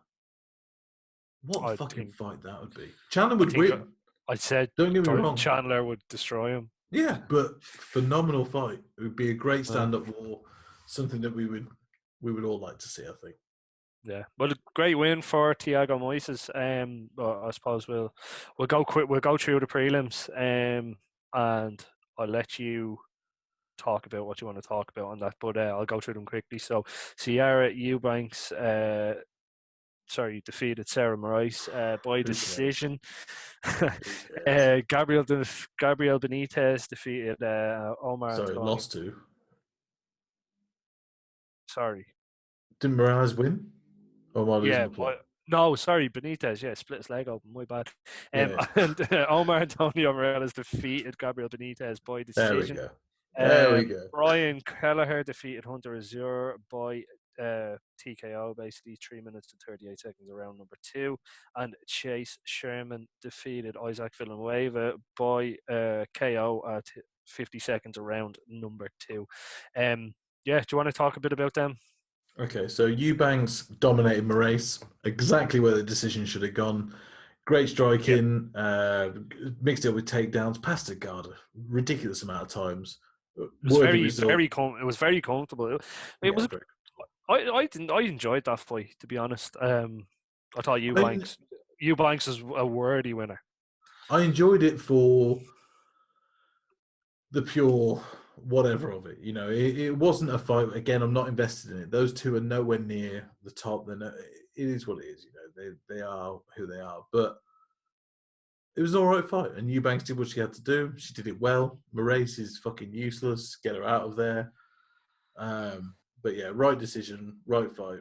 What a fucking fight that would be. Chandler would win. I said, don't get me wrong, Chandler would destroy him. Yeah, but phenomenal fight. It would be a great stand-up war. Something that we would all like to see, I think. Yeah, well, a great win for Thiago Moises. I suppose we'll go quick. We'll go through the prelims, and I'll let you talk about what you want to talk about on that. But I'll go through them quickly. So, Sierra Eubanks, defeated Sarah Moraes by decision. Gabriel Benitez defeated Omar. Lost to. Didn't Morales win? Or am I losing the plot? Benitez. Yeah, split his leg open. My bad. And Omar Antonio Morales defeated Gabriel Benitez by decision. There we go. Brian Kelleher defeated Hunter Azure by TKO, basically 3 minutes and 38 seconds around number 2, and Chase Sherman defeated Isaac Villanueva by KO at 50 seconds around number 2. Do you want to talk a bit about them? Okay, so Eubanks dominated Moraes, exactly where the decision should have gone. Great striking, mixed it with takedowns, passed the guard a ridiculous amount of times. It was very comfortable. I enjoyed that fight, to be honest. I thought Eubanks Eubanks is a worthy winner. I enjoyed it for the pure whatever of it. You know, it wasn't a fight. Again, I'm not invested in it. Those two are nowhere near the top. It is what it is. You know, they are who they are. But it was an all right fight, and Eubanks did what she had to do. She did it well. Moraes is fucking useless. Get her out of there. But yeah, right decision, right fight.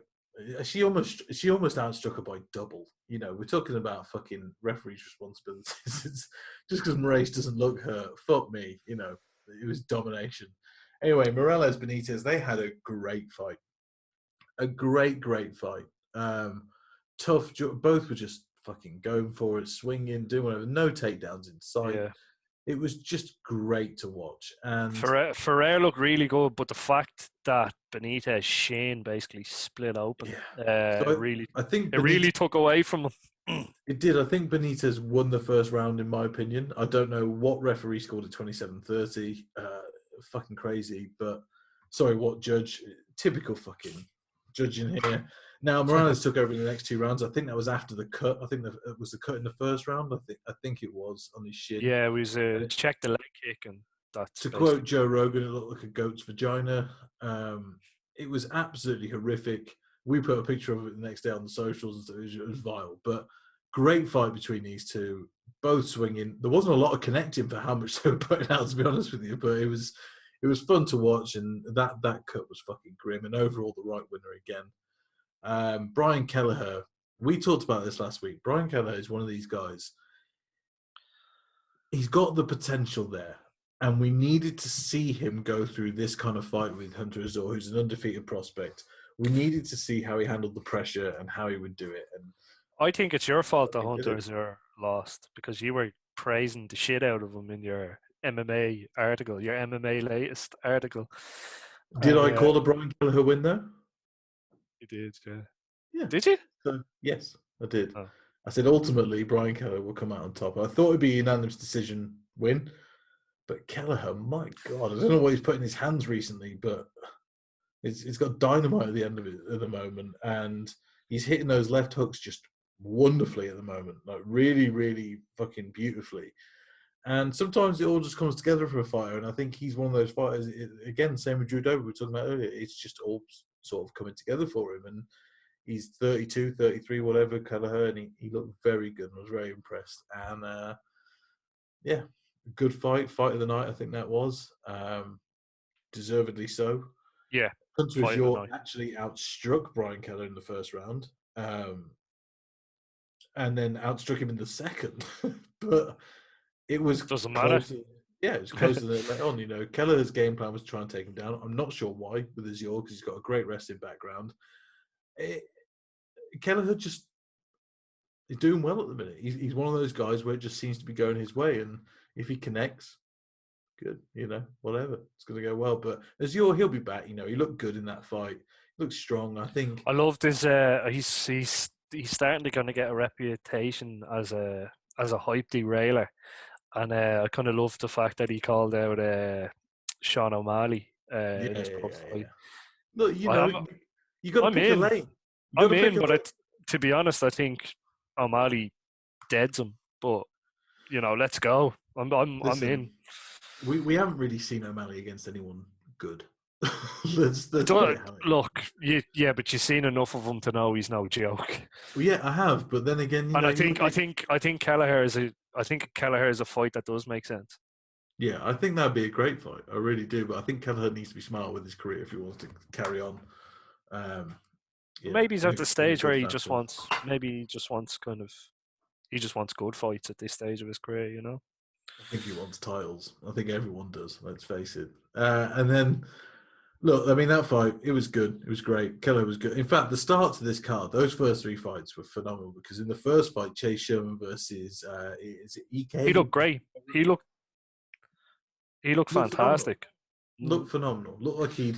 She almost outstruck her by double. You know, we're talking about fucking referees' responsibilities. It's just because Moraes doesn't look hurt. Fuck me. You know, it was domination. Anyway, Morales Benitez, they had a great fight. A great fight. Tough. Both were just fucking going for it, swinging, doing whatever. No takedowns in sight. Yeah. It was just great to watch. And Ferrer looked really good, but the fact that Benitez Shane basically split open, I think it really took away from him. It did. I think Benitez won the first round, in my opinion. I don't know what referee scored at 27-30. Fucking crazy. But, sorry, what judge? Typical fucking judging here. Now, Morales took over in the next 2 rounds. I think that was after the cut. I think it was the cut in the first round. I think it was on his shin. Yeah, it was check the leg kick. And that's to quote Joe Rogan, it looked like a goat's vagina. It was absolutely horrific. We put a picture of it the next day on the socials, and so it was vile. But great fight between these two, both swinging. There wasn't a lot of connecting for how much they were putting out, to be honest with you. But it was fun to watch, and that cut was fucking grim. And overall, the right winner again. Brian Kelleher. We talked about this last week. Brian Kelleher is one of these guys. He's got the potential there. And we needed to see him go through this kind of fight with Hunter Azor, who's an undefeated prospect. We needed to see how he handled the pressure and how he would do it. And I think it's your fault that Hunter Azor lost, because you were praising the shit out of him in your MMA article, your MMA latest article. Did I call the Brian Kelleher win though? You did, yeah. Yeah. Did you? Yes, I did. Oh. I said ultimately Brian Kelleher will come out on top. I thought it'd be a unanimous decision win. But Kelleher, my God, I don't know what he's put in his hands recently, but it's got dynamite at the end of it at the moment. And he's hitting those left hooks just wonderfully at the moment, like really, really fucking beautifully. And sometimes it all just comes together for a fighter. And I think he's one of those fighters, again, same with Drew Dober we were talking about earlier. It's just all sort of coming together for him. And he's 32, 33, whatever, Kelleher, and he looked very good. I was very impressed. And, yeah. Good fight of the night, I think that was. Deservedly so. Yeah. Hunter Azor actually outstruck Brian Kelleher in the first round. And then outstruck him in the second. But it was doesn't matter. Yeah, it was closer than it let on. You know, Kelleher's game plan was to try and take him down. I'm not sure why with Azor, because he's got a great wrestling background. Kelleher just is doing well at the minute. He's one of those guys where it just seems to be going his way, and if he connects, good, you know, whatever. It's going to go well. But Azor, he'll be back. You know, he looked good in that fight. He looks strong, I think. I love this. He's starting to kind of get a reputation as a hype derailer. And I kind of love the fact that he called out Sean O'Malley in his fight. Look, you know, you got to pick a lane. I'm in, but to be honest, I think O'Malley deads him. But, you know, let's go. I'm in. We haven't really seen O'Malley against anyone good. Look, yeah, but you've seen enough of him to know he's no joke. Well, yeah, I have, but then again, I think Kelleher is a fight that does make sense. Yeah, I think that'd be a great fight. I really do, but I think Kelleher needs to be smart with his career if he wants to carry on. Maybe he's at the stage where he just wants good fights at this stage of his career, you know? I think he wants titles. I think everyone does, let's face it. And then, look, I mean, that fight, it was good. It was great. Kelleher was good. In fact, the start to this card, those first 3 fights were phenomenal, because in the first fight, Chase Sherman versus, is it EK? He looked great. He looked fantastic. Looked phenomenal. Looked like he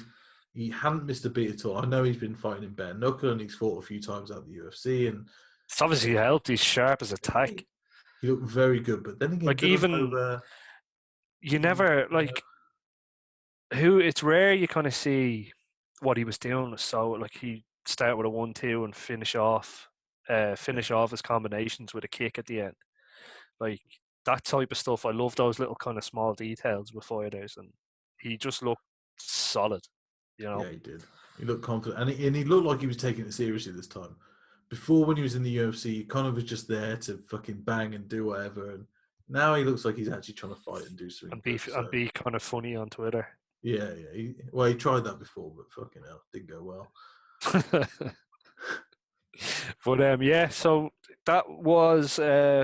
hadn't missed a beat at all. I know he's been fighting in bare knuckle, and he's fought a few times out the UFC, and it's obviously helped. He's sharp as a tack. He looked very good, but then again, like even you never like who. It's rare you kind of see what he was doing. So like he start with a 1-2 and finish off finish off his combinations with a kick at the end. Like that type of stuff. I love those little kind of small details with fighters, and he just looked solid. You know. Yeah, he did. He looked confident, and he looked like he was taking it seriously this time. Before, when he was in the UFC, he kind of was just there to fucking bang and do whatever, and now he looks like he's actually trying to fight and do something. And be kind of funny on Twitter. Yeah. He tried that before, but fucking hell, didn't go well. But yeah, so that was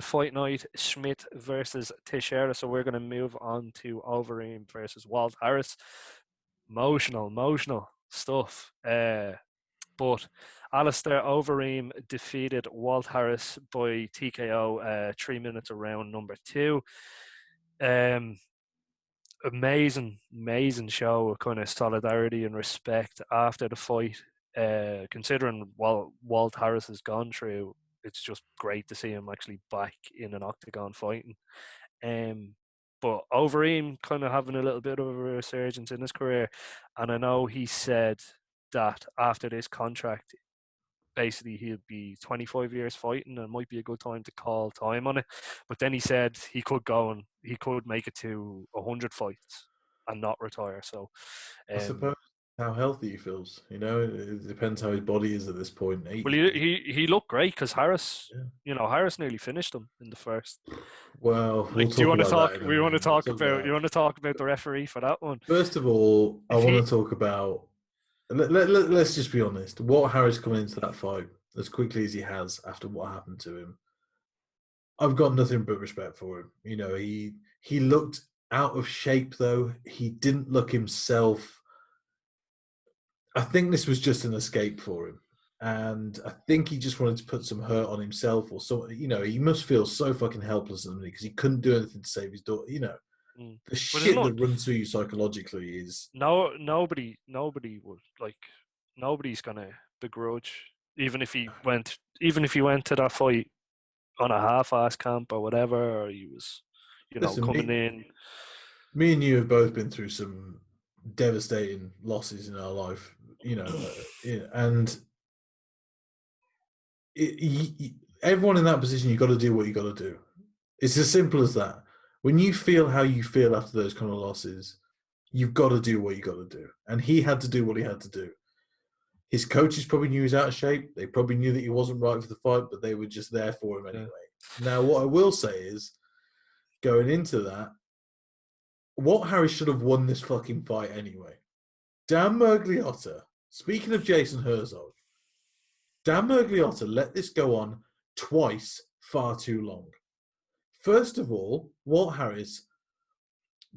fight night, Schmidt versus Teixeira. So we're going to move on to Overeem versus Walt Harris. Emotional stuff. But Alistair Overeem defeated Walt Harris by TKO 3 minutes of round number 2. Amazing show of kind of solidarity and respect after the fight. Considering Walt Harris has gone through, it's just great to see him actually back in an octagon fighting. But Overeem kind of having a little bit of a resurgence in his career, and I know he said that after this contract, basically he'll be 25 years fighting and it might be a good time to call time on it. But then he said he could go and he could make it to 100 fights and not retire. So I suppose how healthy he feels, it depends how his body is at this point. Well, he looked great because Harris, Harris nearly finished him in the first. Well, like, do you want to talk? We want to talk about. You want to talk about the referee for that one? First of all, I want to talk about. Let's just be honest. Walt Harris coming into that fight as quickly as he has after what happened to him, I've got nothing but respect for him. He looked out of shape though. He didn't look himself. I think this was just an escape for him. And I think he just wanted to put some hurt on himself or something. He must feel so fucking helpless because he couldn't do anything to save his daughter. The shit that runs through you psychologically is... Nobody would, nobody's going to begrudge, even if he went to that fight on a half-ass camp or whatever, or he was, coming in. Me and you have both been through some devastating losses in our life, and everyone in that position, you've got to do what you got to do. It's as simple as that. When you feel how you feel after those kind of losses, you've got to do what you got to do. And he had to do what he had to do. His coaches probably knew he was out of shape. They probably knew that he wasn't right for the fight, but they were just there for him anyway. Yeah. Now, what I will say is, going into that, Walt Harris should have won this fucking fight anyway. Dan Miragliotta, speaking of Jason Herzog, Dan Miragliotta let this go on twice far too long. First of all, Walt Harris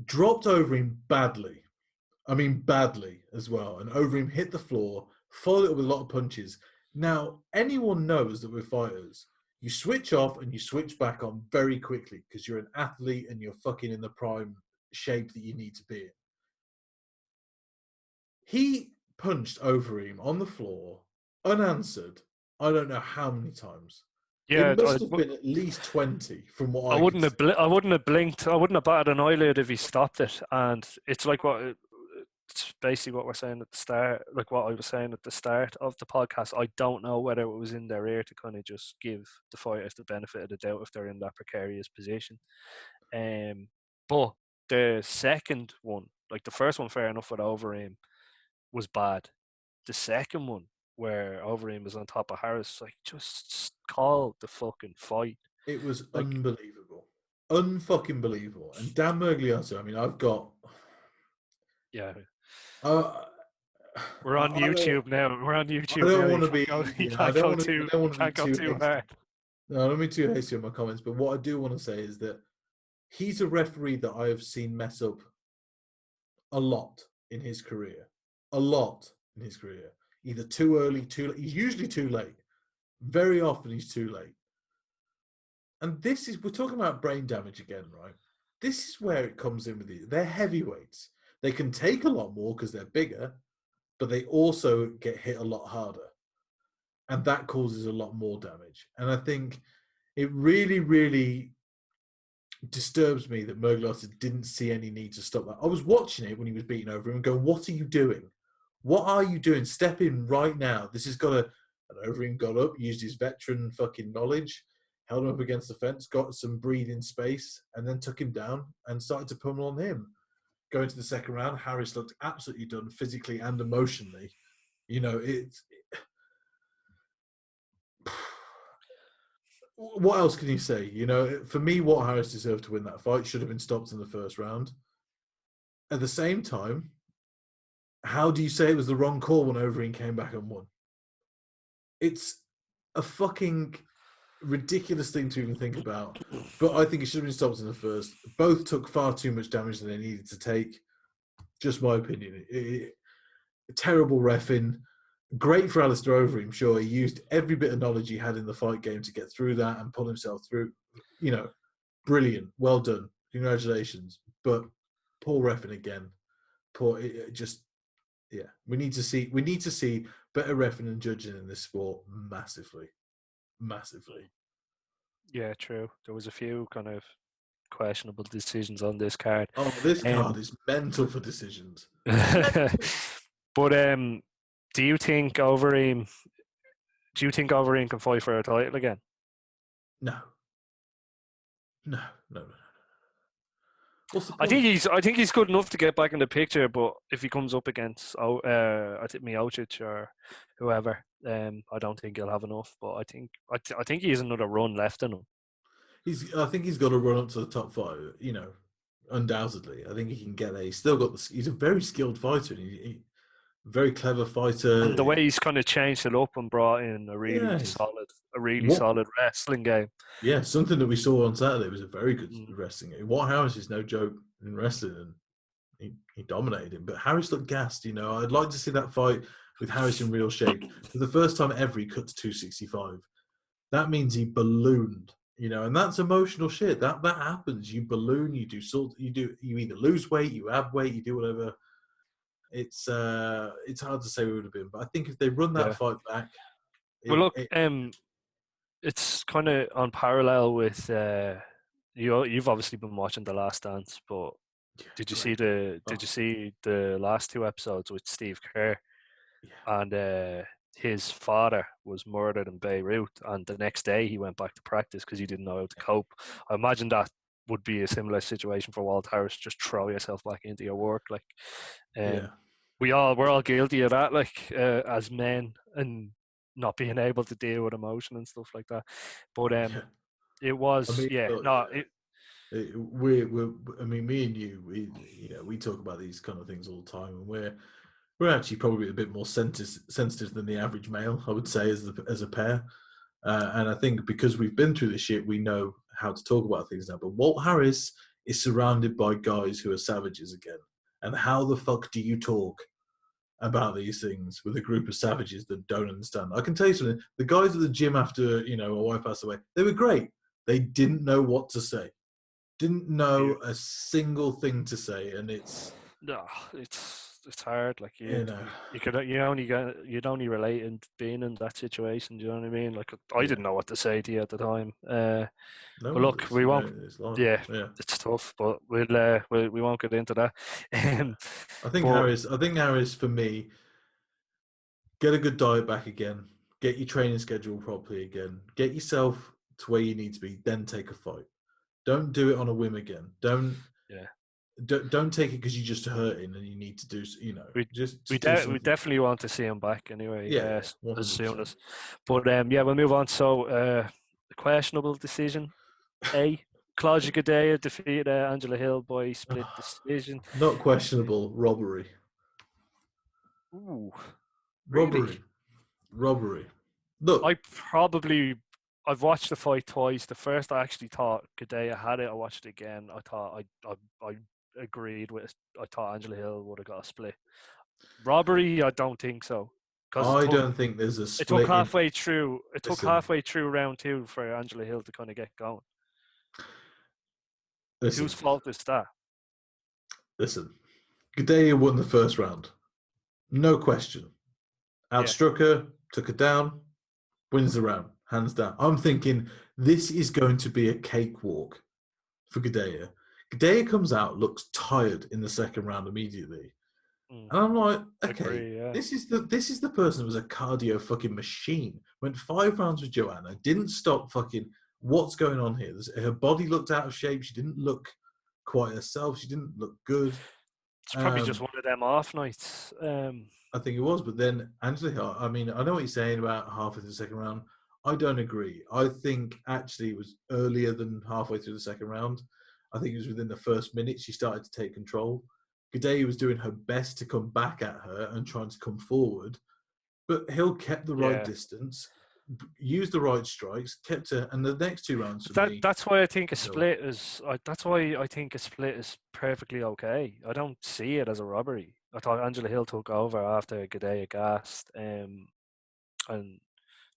dropped Overeem badly. I mean, badly as well. And Overeem hit the floor, followed it with a lot of punches. Now, anyone knows that with fighters, you switch off and you switch back on very quickly because you're an athlete and you're fucking in the prime shape that you need to be in. He punched Overeem on the floor, unanswered, I don't know how many times. Yeah, it must have been at least 20 from what I wouldn't have blinked. I wouldn't have batted an eyelid if he stopped it. And it's like it's basically what we're saying at the start, like what I was saying at the start of the podcast. I don't know whether it was in their ear to kind of just give the fighters the benefit of the doubt if they're in that precarious position. But the second one, like the first one, fair enough with Overeem, was bad. The second one, where Overeem was on top of Harris, like, just call the fucking fight. It was unbelievable. Unfucking believable. And Dan Miragliotta, I mean, I've got... Yeah. We're on YouTube now. We're on YouTube I don't want to be... I don't want to go too hard. No, I don't mean too hasty on my comments, but what I do want to say is that he's a referee that I have seen mess up a lot in his career. A lot in his career. Either too early, too late. He's usually too late. Very often he's too late. And we're talking about brain damage again, right? This is where it comes in with these. They're heavyweights. They can take a lot more because they're bigger, but they also get hit a lot harder. And that causes a lot more damage. And I think it really, really disturbs me that Miragliotta didn't see any need to stop that. I was watching it when he was beating over him and going, what are you doing? What are you doing? Step in right now. This has got to And Overeem got up, used his veteran fucking knowledge, held him up against the fence, got some breathing space, and then took him down and started to pummel on him. Going to the second round, Harris looked absolutely done physically and emotionally. You know, what else can you say? You know, for me, Walt Harris deserved to win that fight. Should have been stopped in the first round. At the same time, how do you say it was the wrong call when Overeem came back and won? It's a fucking ridiculous thing to even think about. But I think it should have been stopped in the first. Both took far too much damage than they needed to take. Just my opinion. Terrible reffing. Great for Alistair Overeem, sure. He used every bit of knowledge he had in the fight game to get through that and pull himself through. You know, brilliant. Well done. Congratulations. But poor reffing again. We need to see better reffing and judging in this sport massively. Yeah, true. There was a few kind of questionable decisions on this card. Oh, this card is mental for decisions. But do you think Overeem can fight for a title again? No. I think he's good enough to get back in the picture, but if he comes up against Miocic or whoever, I don't think he'll have enough. But I think he has another run left in him. I think he's got to run up to the top 5. You know, undoubtedly. I think he can get there. He's still got he's a very skilled fighter. Very clever fighter. And the way he's kind of changed it up and brought in a really solid wrestling game. Yeah, something that we saw on Saturday was a very good wrestling game. Walt Harris is no joke in wrestling, and he dominated him. But Harris looked gassed. You know, I'd like to see that fight with Harris in real shape. For the first time ever, he cut to 265. That means he ballooned. You know, and that's emotional shit. That happens. You balloon. You either lose weight, you add weight, you do whatever. It's hard to say who it would have been, but I think if they run that fight back, it's kind of on parallel with you've obviously been watching The Last Dance, but did you see the last 2 episodes with Steve Kerr? Yeah. And his father was murdered in Beirut, and the next day he went back to practice because he didn't know how to cope. I imagine that would be a similar situation for Walt Harris. Just throw yourself back into your work, we're all guilty of that, as men, and not being able to deal with emotion and stuff like that. But it was, me and you, we talk about these kind of things all the time, and we're actually probably a bit more sensitive than the average male, I would say, as a pair. And I think because we've been through this shit, we know how to talk about things now. But Walt Harris is surrounded by guys who are savages again. And how the fuck do you talk about these things with a group of savages that don't understand? I can tell you something. The guys at the gym after, a wife passed away, they were great. They didn't know what to say. Didn't know a single thing to say. And it's hard. You'd only relate in being in that situation. Do you know what I mean? I didn't know what to say to you at the time. But look, we won't. It's tough, but we won't get into that. I think Harris for me, get a good diet back again. Get your training schedule properly again. Get yourself to where you need to be. Then take a fight. Don't do it on a whim again. Don't take it because you're just hurting and you need to do. We definitely want to see him back anyway. Yeah, as soon as. But we'll move on. So, questionable decision. Claudia Gadea defeated Angela Hill by split decision. Not questionable. Robbery. Ooh, really? Robbery. Look, I've watched the fight twice. The first, I actually thought Gadea had it. I watched it again. I thought I agreed with. I thought Angela Hill would have got a split. Robbery, I don't think so. I don't think there's a split. It took halfway through. It took halfway through round 2 for Angela Hill to kind of get going. Whose fault is that? Listen, Gadea won the first round, no question. Outstruck her, took her down, wins the round, hands down. I'm thinking this is going to be a cakewalk for Gadea. Gadea comes out, looks tired in the second round immediately. Mm. And I'm like, okay, Agree, yeah. this is the person who was a cardio fucking machine. Went 5 rounds with Joanna, didn't stop fucking. What's going on here? Her body looked out of shape. She didn't look quite herself. She didn't look good. It's probably just one of them off nights. I think it was, but then Angela Hill, I mean, I know what you're saying about halfway through the second round. I don't agree. I think actually it was earlier than halfway through the second round. I think it was within the first minute she started to take control. Gidea was doing her best to come back at her and trying to come forward, but Hill kept the right Yeah. distance, used the right strikes, kept her, and the next 2 rounds for me. That's why I think a split is. That's why I think a split is perfectly okay. I don't see it as a robbery. I thought Angela Hill took over after Gidea gassed and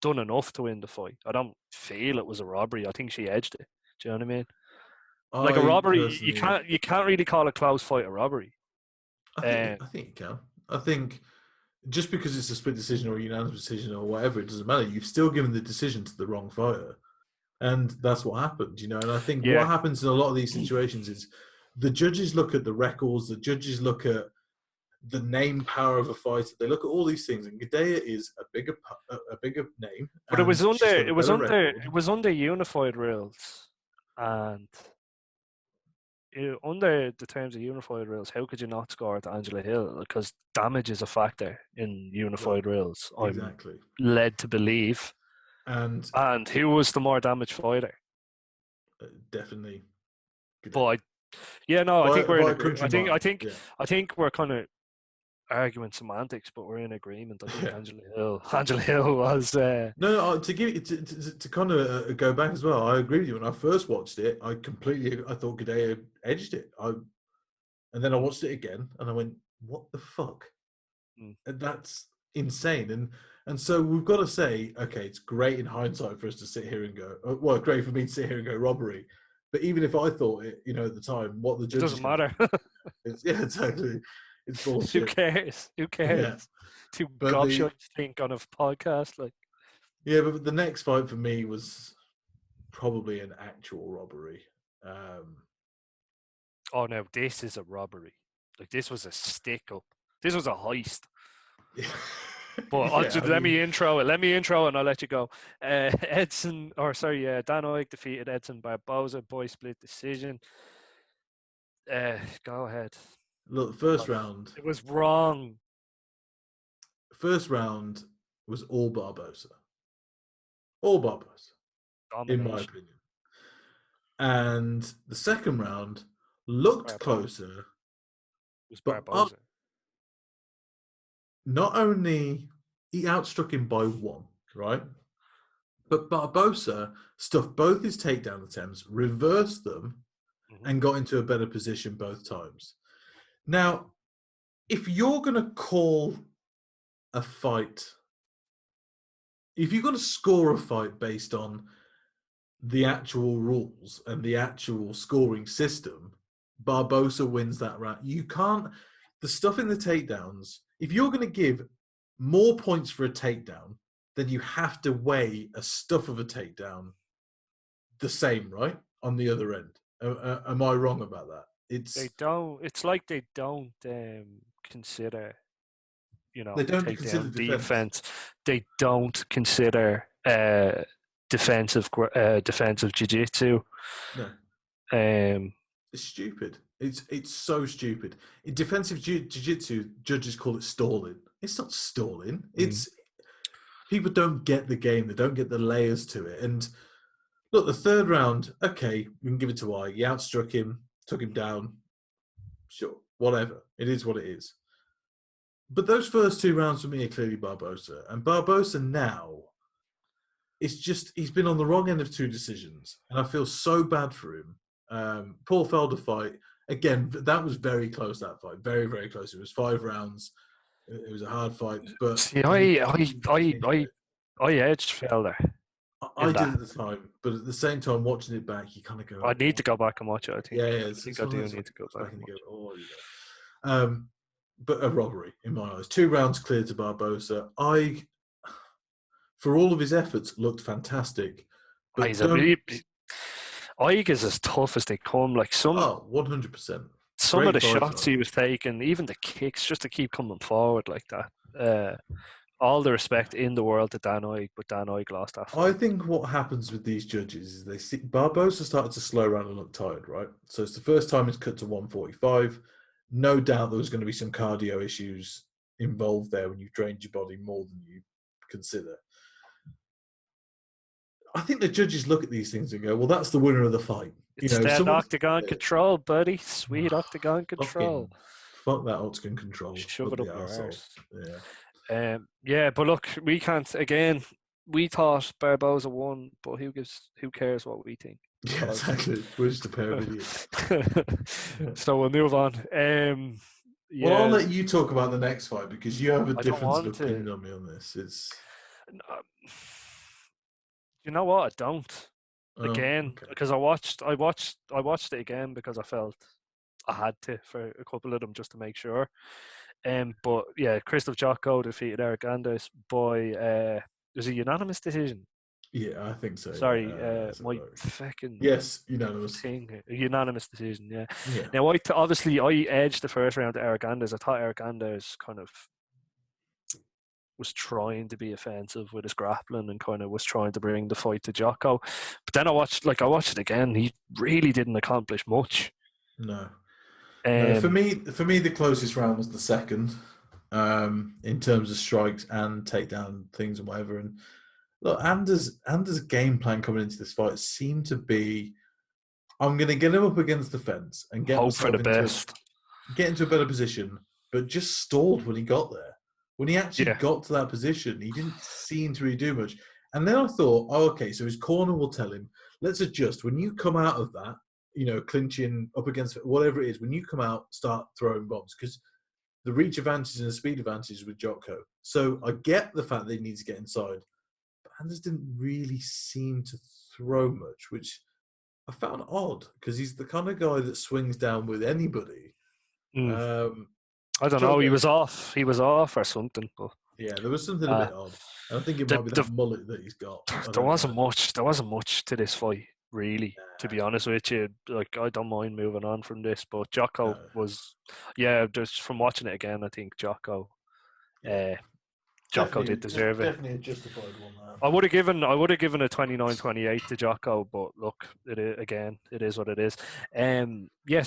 done enough to win the fight. I don't feel it was a robbery. I think she edged it. Do you know what I mean? Like a robbery, you can't really call a close fight a robbery. I think you can. I think just because it's a split decision or a unanimous decision or whatever, it doesn't matter. You've still given the decision to the wrong fighter. And that's what happened, you know. And I think what happens in a lot of these situations is the judges look at the records, the judges look at the name power of a fighter. They look at all these things, and Gidea is a bigger name. But it was under unified rules, and under the terms of unified rules, how could you not score to Angela Hill? Because damage is a factor in unified rules. Exactly. I'm led to believe. And who was the more damaged fighter? Definitely. But I think we're in agreement. I think we're kind of arguing semantics, but we're in agreement. I think Angela Hill was. To kind of go back as well. I agree with you. When I first watched it, I thought Gidea edged it. And then I watched it again, and I went, "What the fuck?" And that's insane. And so we've got to say, okay, it's great in hindsight for us to sit here and go, well, great for me to sit here and go robbery. But even if I thought it, you know, at the time, what the judges... It doesn't matter. Exactly. It's bullshit. Who cares? Yeah. Two gobshites think on a podcast. Yeah, but the next fight for me was probably an actual robbery. Oh, no, this is a robbery. Like, this was a stick-up. This was a heist. But let me intro it. Let me intro and I'll let you go. Dan Oig defeated Edson Barboza, boy split decision. Go ahead. Look, first round. It was wrong. First round was all Barboza. All Barboza. Domination. In my opinion. And the second round looked closer. It was Barboza. Not only he outstruck him by 1, right? But Barboza stuffed both his takedown attempts, reversed them, and got into a better position both times. Now, if you're going to call a fight, if you're going to score a fight based on the actual rules and the actual scoring system, Barboza wins that round. You can't... The stuff in the takedowns, if you're going to give more points for a takedown, then you have to weigh a stuff of a takedown the same, right? On the other end. Am I wrong about that? They don't. It's like they don't consider, they don't consider defense. They don't consider defensive jiu-jitsu. No. It's stupid. It's so stupid. In defensive jiu-jitsu, judges call it stalling. It's not stalling. It's people don't get the game. They don't get the layers to it. And look, the third round, okay, we can give it to I. He outstruck him, took him down. Sure, whatever. It is what it is. But those first 2 rounds for me are clearly Barboza. And Barboza now, it's just, he's been on the wrong end of 2 decisions. And I feel so bad for him. Paul Felder fight, again, that was very close, that fight. Very, very close. It was 5 rounds. It was a hard fight. But see, I edged Felder. I did at the time, but at the same time, watching it back, you kind of go... I need to go back and watch it, I think. Yeah. I think I do need to go back and watch it. But a robbery, in my eyes. 2 rounds clear to Barboza. For all of his efforts, looked fantastic. But Ig is as tough as they come. Like 100%. some of Great the fight, shots he was taking, even the kicks, just to keep coming forward like that. All the respect in the world to Dan Oig, but Dan Oig lost that I fight. think what happens with these judges is they see Barbosa started to slow around and look tired, right? So it's the first time he's cut to 145. No doubt there was going to be some cardio issues involved there when you've drained your body more than you consider. I think the judges look at these things and go, well, that's the winner of the fight. It's that Someone's octagon control, buddy. Sweet octagon control. Fuck that octagon control. Shove Up it the up your arsehole. arse. Yeah. Yeah, but look, we can't. Again, we thought Barboza won, but who cares what we think? Yeah, exactly. We're just a pair of idiots. So we'll move on. Yeah. Well, I'll let you talk about the next fight because you have a difference of opinion to. on me on this. It's You know what? I don't. Again, okay. because I watched it again because I felt I had to for a couple of them just to make sure. But yeah, Christoph Jocko defeated Eric Anders by it was a unanimous decision. Yeah, I think so. Sorry, my right. fucking unanimous thing, a unanimous decision. Yeah. Yeah. Now, obviously I edged the first round to Eric Anders. I thought Eric Anders kind of was trying to be offensive with his grappling and kind of was trying to bring the fight to Jocko. But then I watched it again. He really didn't accomplish much. No. For me, the closest round was the second, in terms of strikes and takedown things and whatever. And look, Anders' game plan coming into this fight seemed to be, I'm going to get him up against the fence and get hope for the best, get into a better position, but just stalled when he got there. When he actually got to that position, he didn't seem to really do much. And then I thought, oh, okay, so his corner will tell him, let's adjust. When you come out of that, clinching up against whatever it is, when you come out, start throwing bombs, because the reach advantage and the speed advantage with Jocko. So I get the fact that he needs to get inside, but Anders didn't really seem to throw much, which I found odd because he's the kind of guy that swings down with anybody. I don't know. He was off or something. But yeah, there was something a bit odd. And I think it might be that mullet that he's got. There wasn't much to this fight, really. To be honest with you, like I don't mind moving on from this, but Jocko was, just from watching it again, I think Jocko did deserve it. Definitely a justified one. I would have given a 29-28 to Jocko, but look, it is what it is.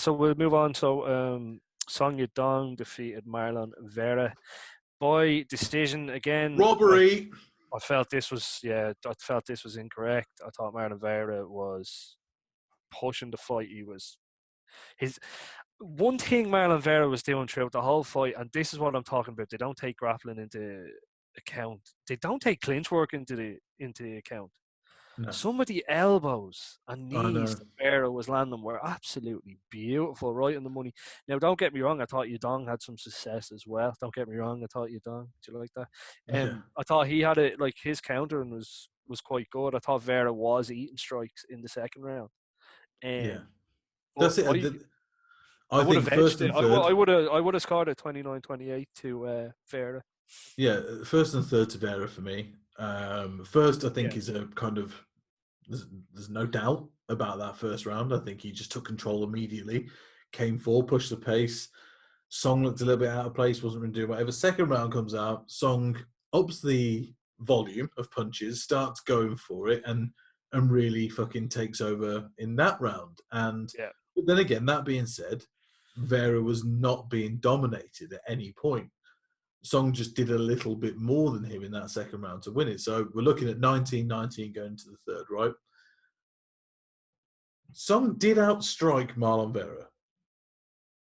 So we'll move on. So Song Yadong defeated Marlon Vera by decision again. Robbery. I felt this was incorrect. I thought Marlon Vera was pushing the fight. One thing Marlon Vera was doing throughout the whole fight, and this is what I'm talking about. They don't take grappling into account. They don't take clinch work into the account. No. Some of the elbows and knees that Vera was landing were absolutely beautiful, right on the money. Now, don't get me wrong. I thought Yadong had some success as well. Don't get me wrong. I thought Yadong. Do you like that? I thought he had it, like his countering was quite good. I thought Vera was eating strikes in the second round. That's it. I would have edged it. I would have scored a 29-28 to Vera. Yeah, first and third to Vera for me. First, I think is a kind of there's no doubt about that first round. I think he just took control immediately, came forward, pushed the pace. Song looked a little bit out of place, wasn't really doing whatever. Second round comes out, Song ups the volume of punches, starts going for it, and really fucking takes over in that round. And but then again, that being said, Vera was not being dominated at any point. Song just did a little bit more than him in that second round to win it. So we're looking at 19-19 going to the third, right? Song did outstrike Marlon Vera.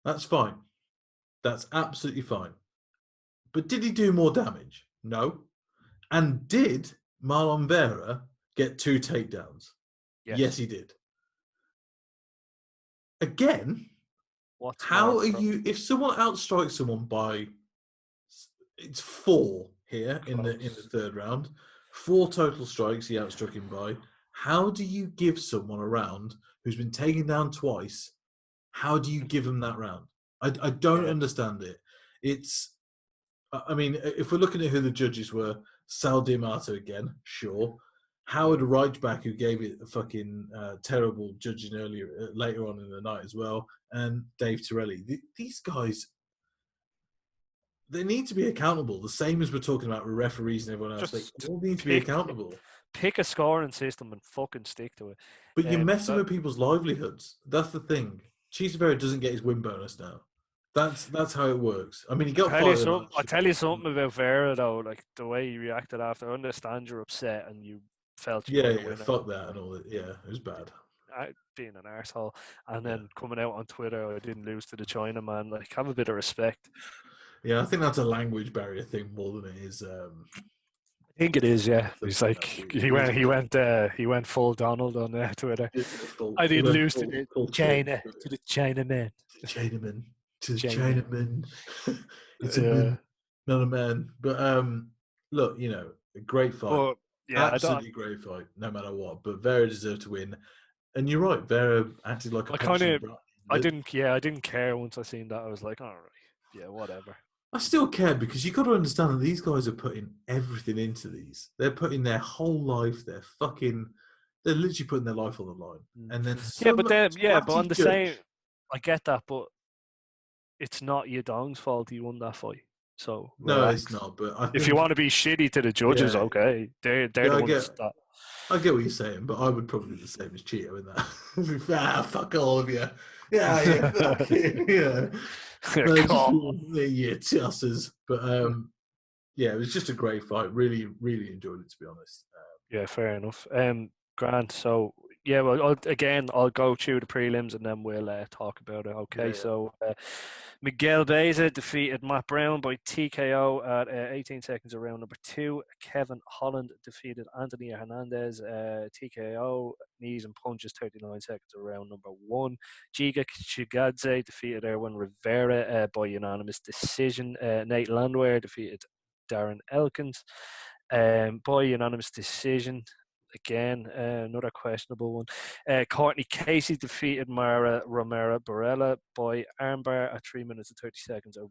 That's fine. That's absolutely fine. But did he do more damage? No. And did Marlon Vera get 2 takedowns? Yes, he did. Again, how are you... If someone outstrikes someone by... It's 4 here in the third round. 4 total strikes he outstruck him by. How do you give someone a round who's been taken down twice? How do you give him that round? I don't understand it. It's, I mean, if we're looking at who the judges were, Sal D'Amato again, sure. Howard Reichbach, who gave it a fucking terrible judging later on in the night as well, and Dave Torelli. These guys, they need to be accountable. The same as we're talking about with referees and everyone else. They Just all need to be accountable. pick a scoring system and fucking stick to it. But you're messing with people's livelihoods. That's the thing. Cheese Rivera doesn't get his win bonus now. That's how it works. I mean, he got fired. I'll tell you something about Vera though. Like the way he reacted after. I understand you're upset and you felt you yeah, fuck that and all that. Yeah, it was bad. Being an arsehole and then coming out on Twitter, I didn't lose to the China man. Like, have a bit of respect. Yeah, I think that's a language barrier thing more than it is. I think it is, yeah. He's like he went full Donald on Twitter. I didn't lose to the China, to the Chinaman. To the Chinaman. To the Chinaman. It's a man, not a man. But look, you know, a great fight. Well, yeah, absolutely great fight, no matter what. But Vera deserved to win. And you're right, Vera acted like I didn't care once I seen that. I was like, all right, yeah, whatever. I still care because you got to understand that these guys are putting everything into these. They're putting their whole life. They're literally putting their life on the line. And then but on the same, I get that, but it's not Yadong's fault he won that fight. So relax. It's not. But I think, if you want to be shitty to the judges, okay, they're the ones that. I get what you're saying, but I would probably be the same as Cheeto in that. Fuck all of you. Yeah, fuck you. Yeah, tossers. But yeah, it was just a great fight. Really, really enjoyed it, to be honest. Yeah, fair enough. Grant. So yeah, well, I'll go through the prelims and then we'll talk about it. Okay, so Miguel Beza defeated Matt Brown by TKO at 18 seconds of round number 2. Kevin Holland defeated Anthony Hernandez TKO, knees and punches, 39 seconds of round number 1. Giga Chigadze defeated Erwin Rivera by unanimous decision. Nate Landwehr defeated Darren Elkins by unanimous decision. Again, another questionable one. Courtney Casey defeated Mara Romero Barella by armbar at 3 minutes and 36 seconds of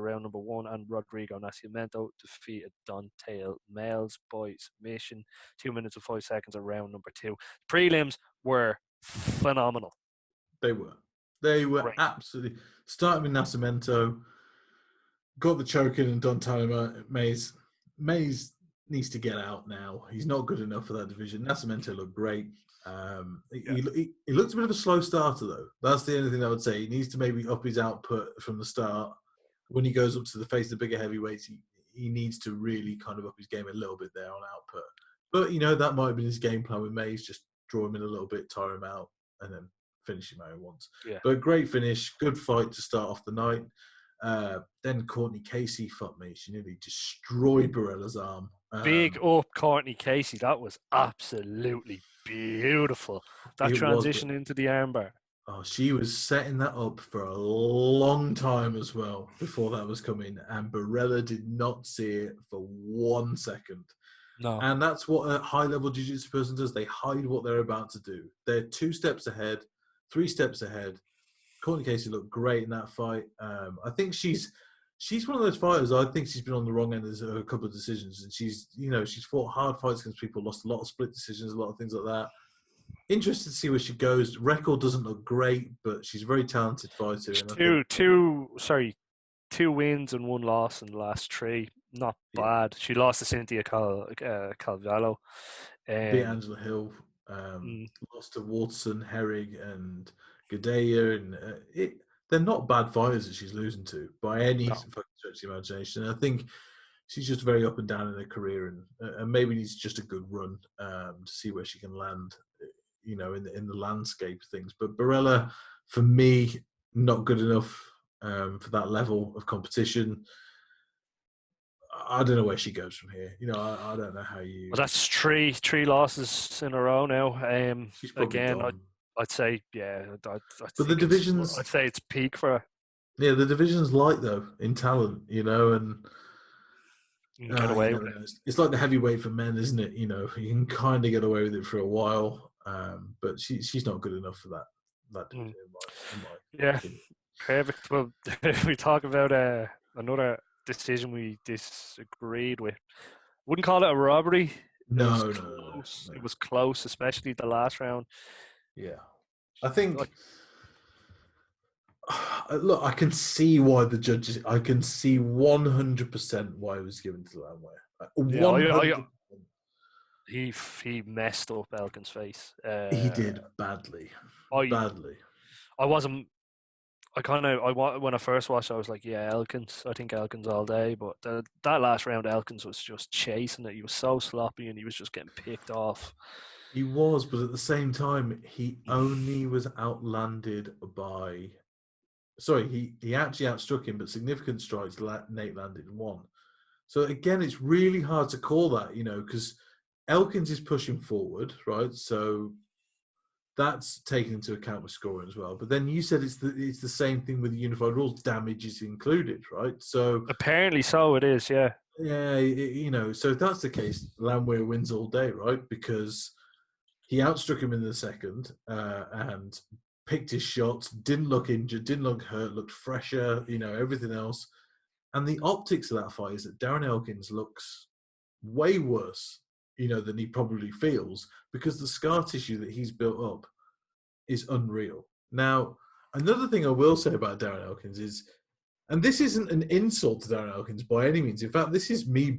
round number 1, and Rodrigo Nascimento defeated Dontail Males by submission, 2 minutes and 5 seconds of round number 2. Prelims were phenomenal. They were absolutely. Starting with Nascimento, got the choking and Dontail Mays needs to get out now. He's not good enough for that division. Nascimento looked great. He looked a bit of a slow starter, though. That's the only thing I would say. He needs to maybe up his output from the start. When he goes up to the face of the bigger heavyweights, he needs to really kind of up his game a little bit there on output. But, you know, that might have been his game plan with Mays, just draw him in a little bit, tire him out, and then finish him how he wants. Yeah. But great finish, good fight to start off the night. Then Courtney Casey, fuck me, she nearly destroyed Barella's arm. Big up Courtney Casey. That was absolutely beautiful. That transition into the armbar. Oh, she was setting that up for a long time as well before that was coming, and Barella did not see it for 1 second. No. And that's what a high-level jiu-jitsu person does. They hide what they're about to do. They're 2 steps ahead, 3 steps ahead. Courtney Casey looked great in that fight. I think she's one of those fighters. I think she's been on the wrong end of a couple of decisions, and she's fought hard fights against people, lost a lot of split decisions, a lot of things like that. Interested to see where she goes. Record doesn't look great, but she's a very talented fighter. Two wins and 1 loss in the last 3. Not bad. She lost to Cynthia Calvallo. Beat Angela Hill. Lost to Watson, Herrig, and Gadea, and they're not bad fighters that she's losing to by any fucking stretch of the imagination. I think she's just very up and down in her career, and maybe needs just a good run to see where she can land, you know, in the landscape of things. But Barella, for me, not good enough for that level of competition. I don't know where she goes from here. You know, I don't know how you. Well, that's three losses in a row now. She's probably again, gone. I'd say, yeah. But the divisions, I'd say it's peak for her. Yeah, the division's light though in talent, you know, and get away with it. It's like the heavyweight for men, isn't it? You know, you can kind of get away with it for a while, but she's not good enough for that division. Yeah, perfect. Well, we talk about another decision we disagreed with. Wouldn't call it a robbery. It was No, no, no, no, close. no. It was close, especially the last round. Yeah, I think. Like, Look, I can see why the judges. I can see 100% why it was given to Landwehr. yeah, 100. he messed up Elkin's face. He did badly, I badly. I wasn't. When I first watched, I was like, yeah, Elkins. I think Elkins all day. But that last round, Elkins was just chasing it. He was so sloppy, and he was just getting picked off. He was, but at the same time, he only was outlanded by. Sorry, he actually outstruck him, but significant strikes. Nate landed one. So again, it's really hard to call that, because Elkins is pushing forward, right? So that's taken into account with scoring as well. But then you said it's the same thing with the unified rules. Damage is included, right? So Apparently, so it is. Yeah. yeah, so if that's the case, Landwehr wins all day, right? Because he outstruck him in the second and picked his shots, didn't look injured, didn't look hurt, looked fresher, everything else. And the optics of that fight is that Darren Elkins looks way worse, than he probably feels because the scar tissue that he's built up is unreal. Now, another thing I will say about Darren Elkins is, and this isn't an insult to Darren Elkins by any means. In fact, this is me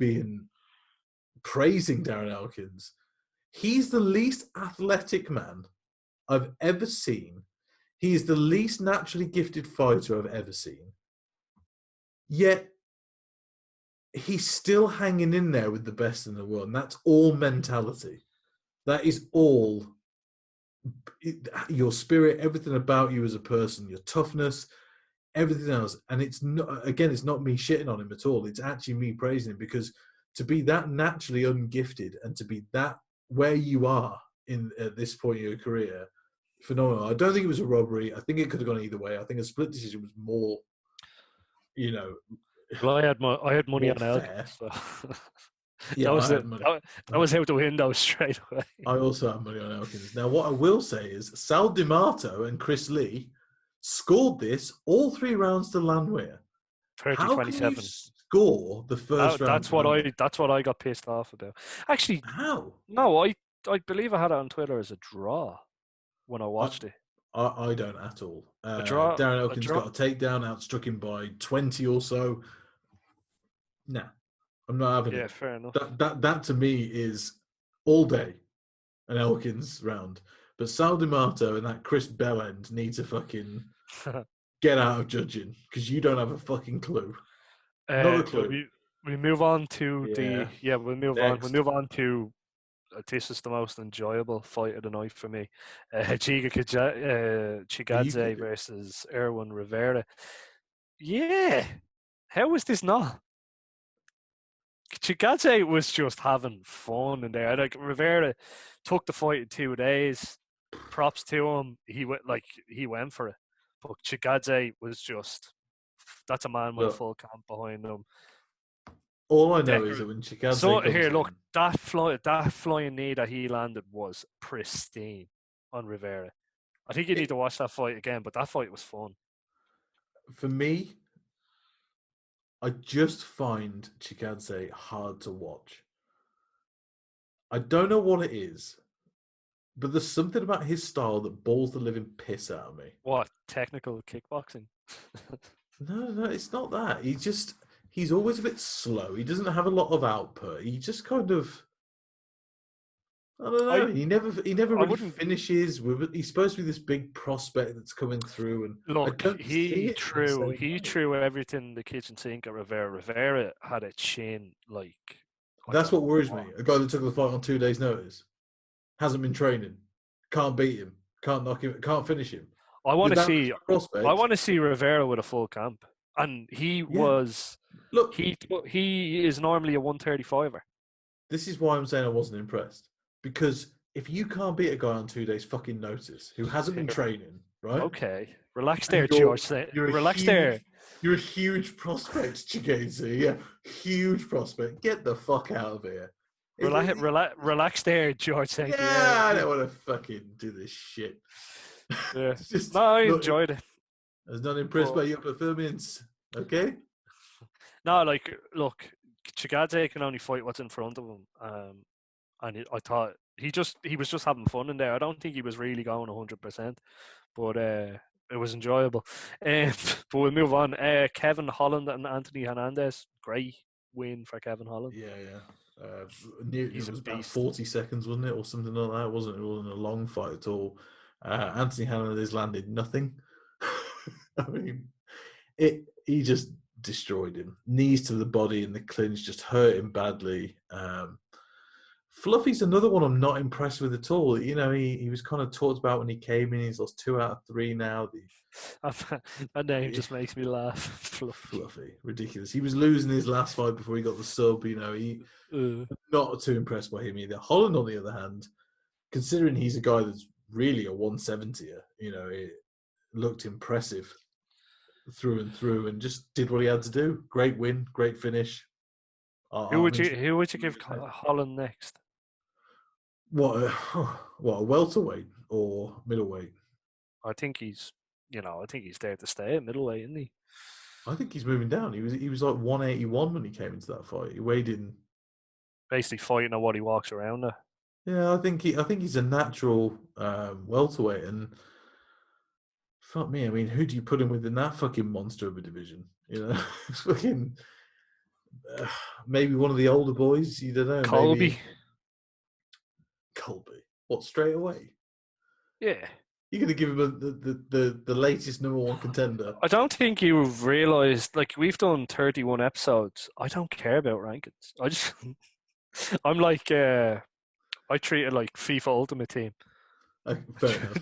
praising Darren Elkins. He's the least athletic man I've ever seen. He is the least naturally gifted fighter I've ever seen. Yet, he's still hanging in there with the best in the world. And that's all mentality. That is all your spirit, everything about you as a person, your toughness, everything else. And it's not me shitting on him at all. It's actually me praising him because to be that naturally ungifted and to be that where you are at this point in your career, phenomenal. I don't think it was a robbery. I think it could have gone either way. I think a split decision was more, Well, I had money more on Elkins, fair. so Yeah, I had money. That was out the window straight away. I also have money on Elkins. Now, what I will say is Sal D'Amato and Chris Lee scored this all 3 rounds to Landwehr. 30, How can you 27. score the first round? That's what I got pissed off about. Actually, How? no, I believe I had it on Twitter as a draw when I watched it. I don't at all. A draw. Darren Elkins got a takedown, outstruck him by 20 or so. Nah, I'm not having it. Yeah, fair enough. That to me is all day an Elkins round. But Sal D'Amato and that Chris Bellend need to fucking get out of judging because you don't have a fucking clue. Not a clue. We move on to we'll move on. Next. We'll move on to this is the most enjoyable fight of the night for me. Giga Chigadze versus Erwin Rivera. Yeah. How was this not? Chigadze was just having fun in there. Like Rivera took the fight in 2 days. Props to him. He went for it. But Chigadze was that's a man with a full camp behind him. All I know is that when Chigadze that flying knee that he landed was pristine on Rivera. I think you need to watch that fight again, but that fight was fun. For me, I just find Chigadze hard to watch. I don't know what it is, but there's something about his style that balls the living piss out of me. What? Technical kickboxing? No, it's not that. He's always a bit slow. He doesn't have a lot of output. He just kind of, I don't know. He never really finishes. He's supposed to be this big prospect that's coming through. And look, he threw everything in the kitchen sink at Rivera. Rivera had a chin like. That's what worries me. A guy that took the fight on 2 days' notice, hasn't been training, can't beat him, can't knock him, can't finish him. I want to see Rivera with a full camp, and he was. Look, he is normally a 135er. This is why I'm saying I wasn't impressed. Because if you can't beat a guy on 2 days' fucking notice who hasn't been training, right? Okay, relax there, George. Relax there. You're a huge prospect, Chigadze. Yeah, huge prospect. Get the fuck out of here. Relax there, George. Yeah, I don't want to fucking do this shit. Yeah. I enjoyed it. I was not impressed by your performance. Okay? No, look, Chigadze can only fight what's in front of him. and I thought he was just having fun in there. I don't think he was really going 100%, but it was enjoyable. But we'll move on. Kevin Holland and Anthony Hernandez, great win for Kevin Holland. Yeah. He's It a was about beast. 40 seconds, wasn't it, or something like that? It wasn't a long fight at all. Anthony Hernandez landed nothing. I mean, he just destroyed him. Knees to the body in the clinch, just hurt him badly. Fluffy's another one I'm not impressed with at all. You know, he was kind of talked about when he came in. He's lost 2 out of 3 now. That name just makes me laugh. Fluffy, ridiculous. He was losing his last fight before he got the sub. You know, not too impressed by him either. Holland, on the other hand, considering he's a guy that's really a 170er, you know, it looked impressive through and through, and just did what he had to do. Great win, great finish. Who would you give Holland next? What a welterweight or middleweight? I think he's there to stay at middleweight, isn't he? I think he's moving down. He was like 181 when he came into that fight. He weighed in, basically fighting at what he walks around at. Yeah, I think he's a natural welterweight, and fuck me, I mean, who do you put him with in that fucking monster of a division? You know, fucking maybe one of the older boys. You don't know. Colby. What, straight away? Yeah. You're gonna give him the latest number 1 contender? I don't think you've realised. Like, we've done 31 episodes. I don't care about rankings. I'm like, I treat it like FIFA Ultimate Team. Fair enough.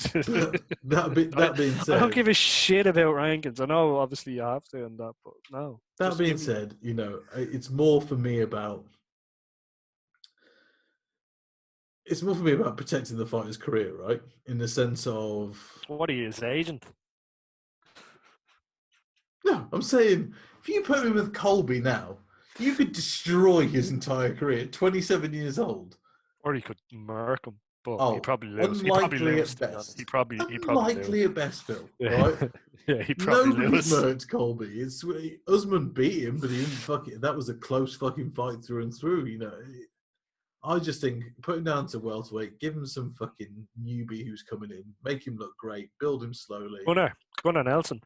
that being said, I don't give a shit about rankings. I know, obviously, you have to and that, but no. That being said, you know, it's more for me about protecting the fighter's career, right? In the sense of, what are you, his agent? No, I'm saying if you put me with Colby now, you could destroy his entire career. 27 years old, or he could murk him. But he probably lose. Unlikely at best. He probably unlikely at best, Phil. Right? Yeah, he probably Nobody's lose. murked Colby. Usman beat him, but he didn't fucking. That was a close fucking fight through and through. You know, I just think put him down to welterweight, give him some fucking newbie who's coming in, make him look great, build him slowly. Gunnar Nelson.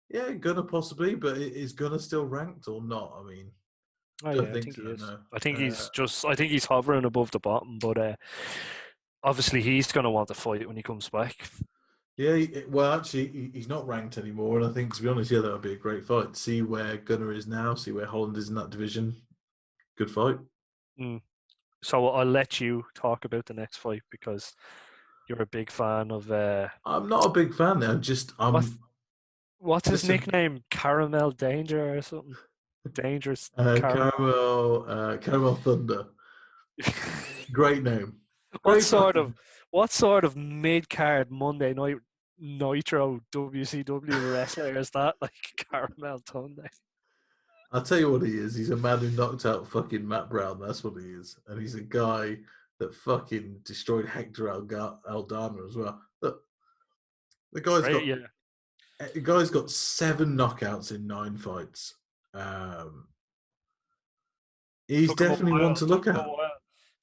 Yeah, Gunnar possibly, but is Gunnar still ranked or not? I mean, I think he is. No. I think he's hovering above the bottom, but obviously he's going to want to fight when he comes back. Yeah, well, actually, he's not ranked anymore, and I think, to be honest, that would be a great fight. See where Gunnar is now, see where Holland is in that division. Good fight. So I'll let you talk about the next fight because you're a big fan of. I'm not a big fan. What's his nickname? Caramel Danger or something? Dangerous. Caramel Thunder. Great name. What sort of mid-card Monday night Nitro WCW wrestler is that? Like Caramel Thunder. I'll tell you what he is. He's a man who knocked out fucking Matt Brown. That's what he is. And he's a guy that fucking destroyed Hector Aldana as well. Look, the guy's got 7 knockouts in 9 fights. He's definitely one to look at.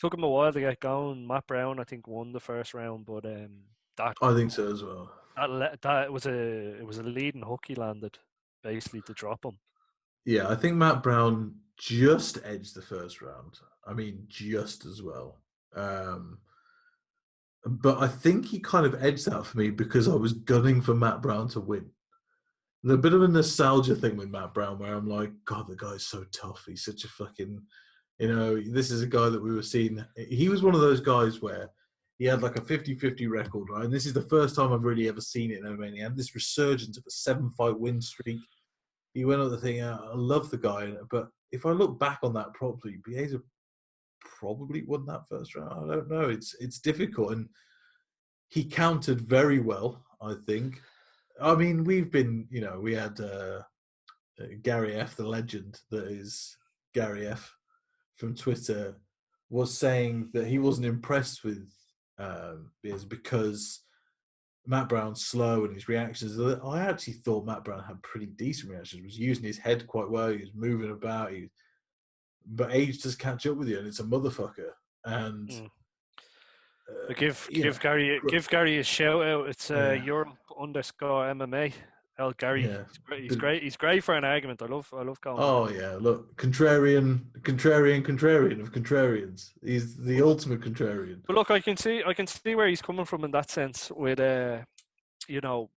Took him a while to get going. Matt Brown, I think, won the first round, but I think so as well. It was a leading hook he landed, basically, to drop him. Yeah, I think Matt Brown just edged the first round. I mean, just as well. But I think he kind of edged that for me because I was gunning for Matt Brown to win. There's a bit of a nostalgia thing with Matt Brown where I'm like, God, the guy's so tough. He's such a fucking, this is a guy that we were seeing. He was one of those guys where he had like a 50-50 record, right? And this is the first time I've really ever seen it in MMA. He had this resurgence of a 7-fight win streak. He went on the thing. I love the guy, but if I look back on that properly, Bieza probably won that first round. I don't know. It's difficult, and he countered very well, I think. I mean, we had Gary F, the legend that is Gary F from Twitter, was saying that he wasn't impressed with Bieza because Matt Brown's slow and his reactions. I actually thought Matt Brown had pretty decent reactions. He was using his head quite well. He was moving about. But age does catch up with you, and it's a motherfucker. and Mm. you know, Give Gary a shout out. It's yeah, Europe _ MMA. El Gary, yeah. he's great. He's great for an argument. I love going on Oh it. yeah, look, contrarian of contrarians. He's the ultimate contrarian. But look, I can see where he's coming from in that sense with you know,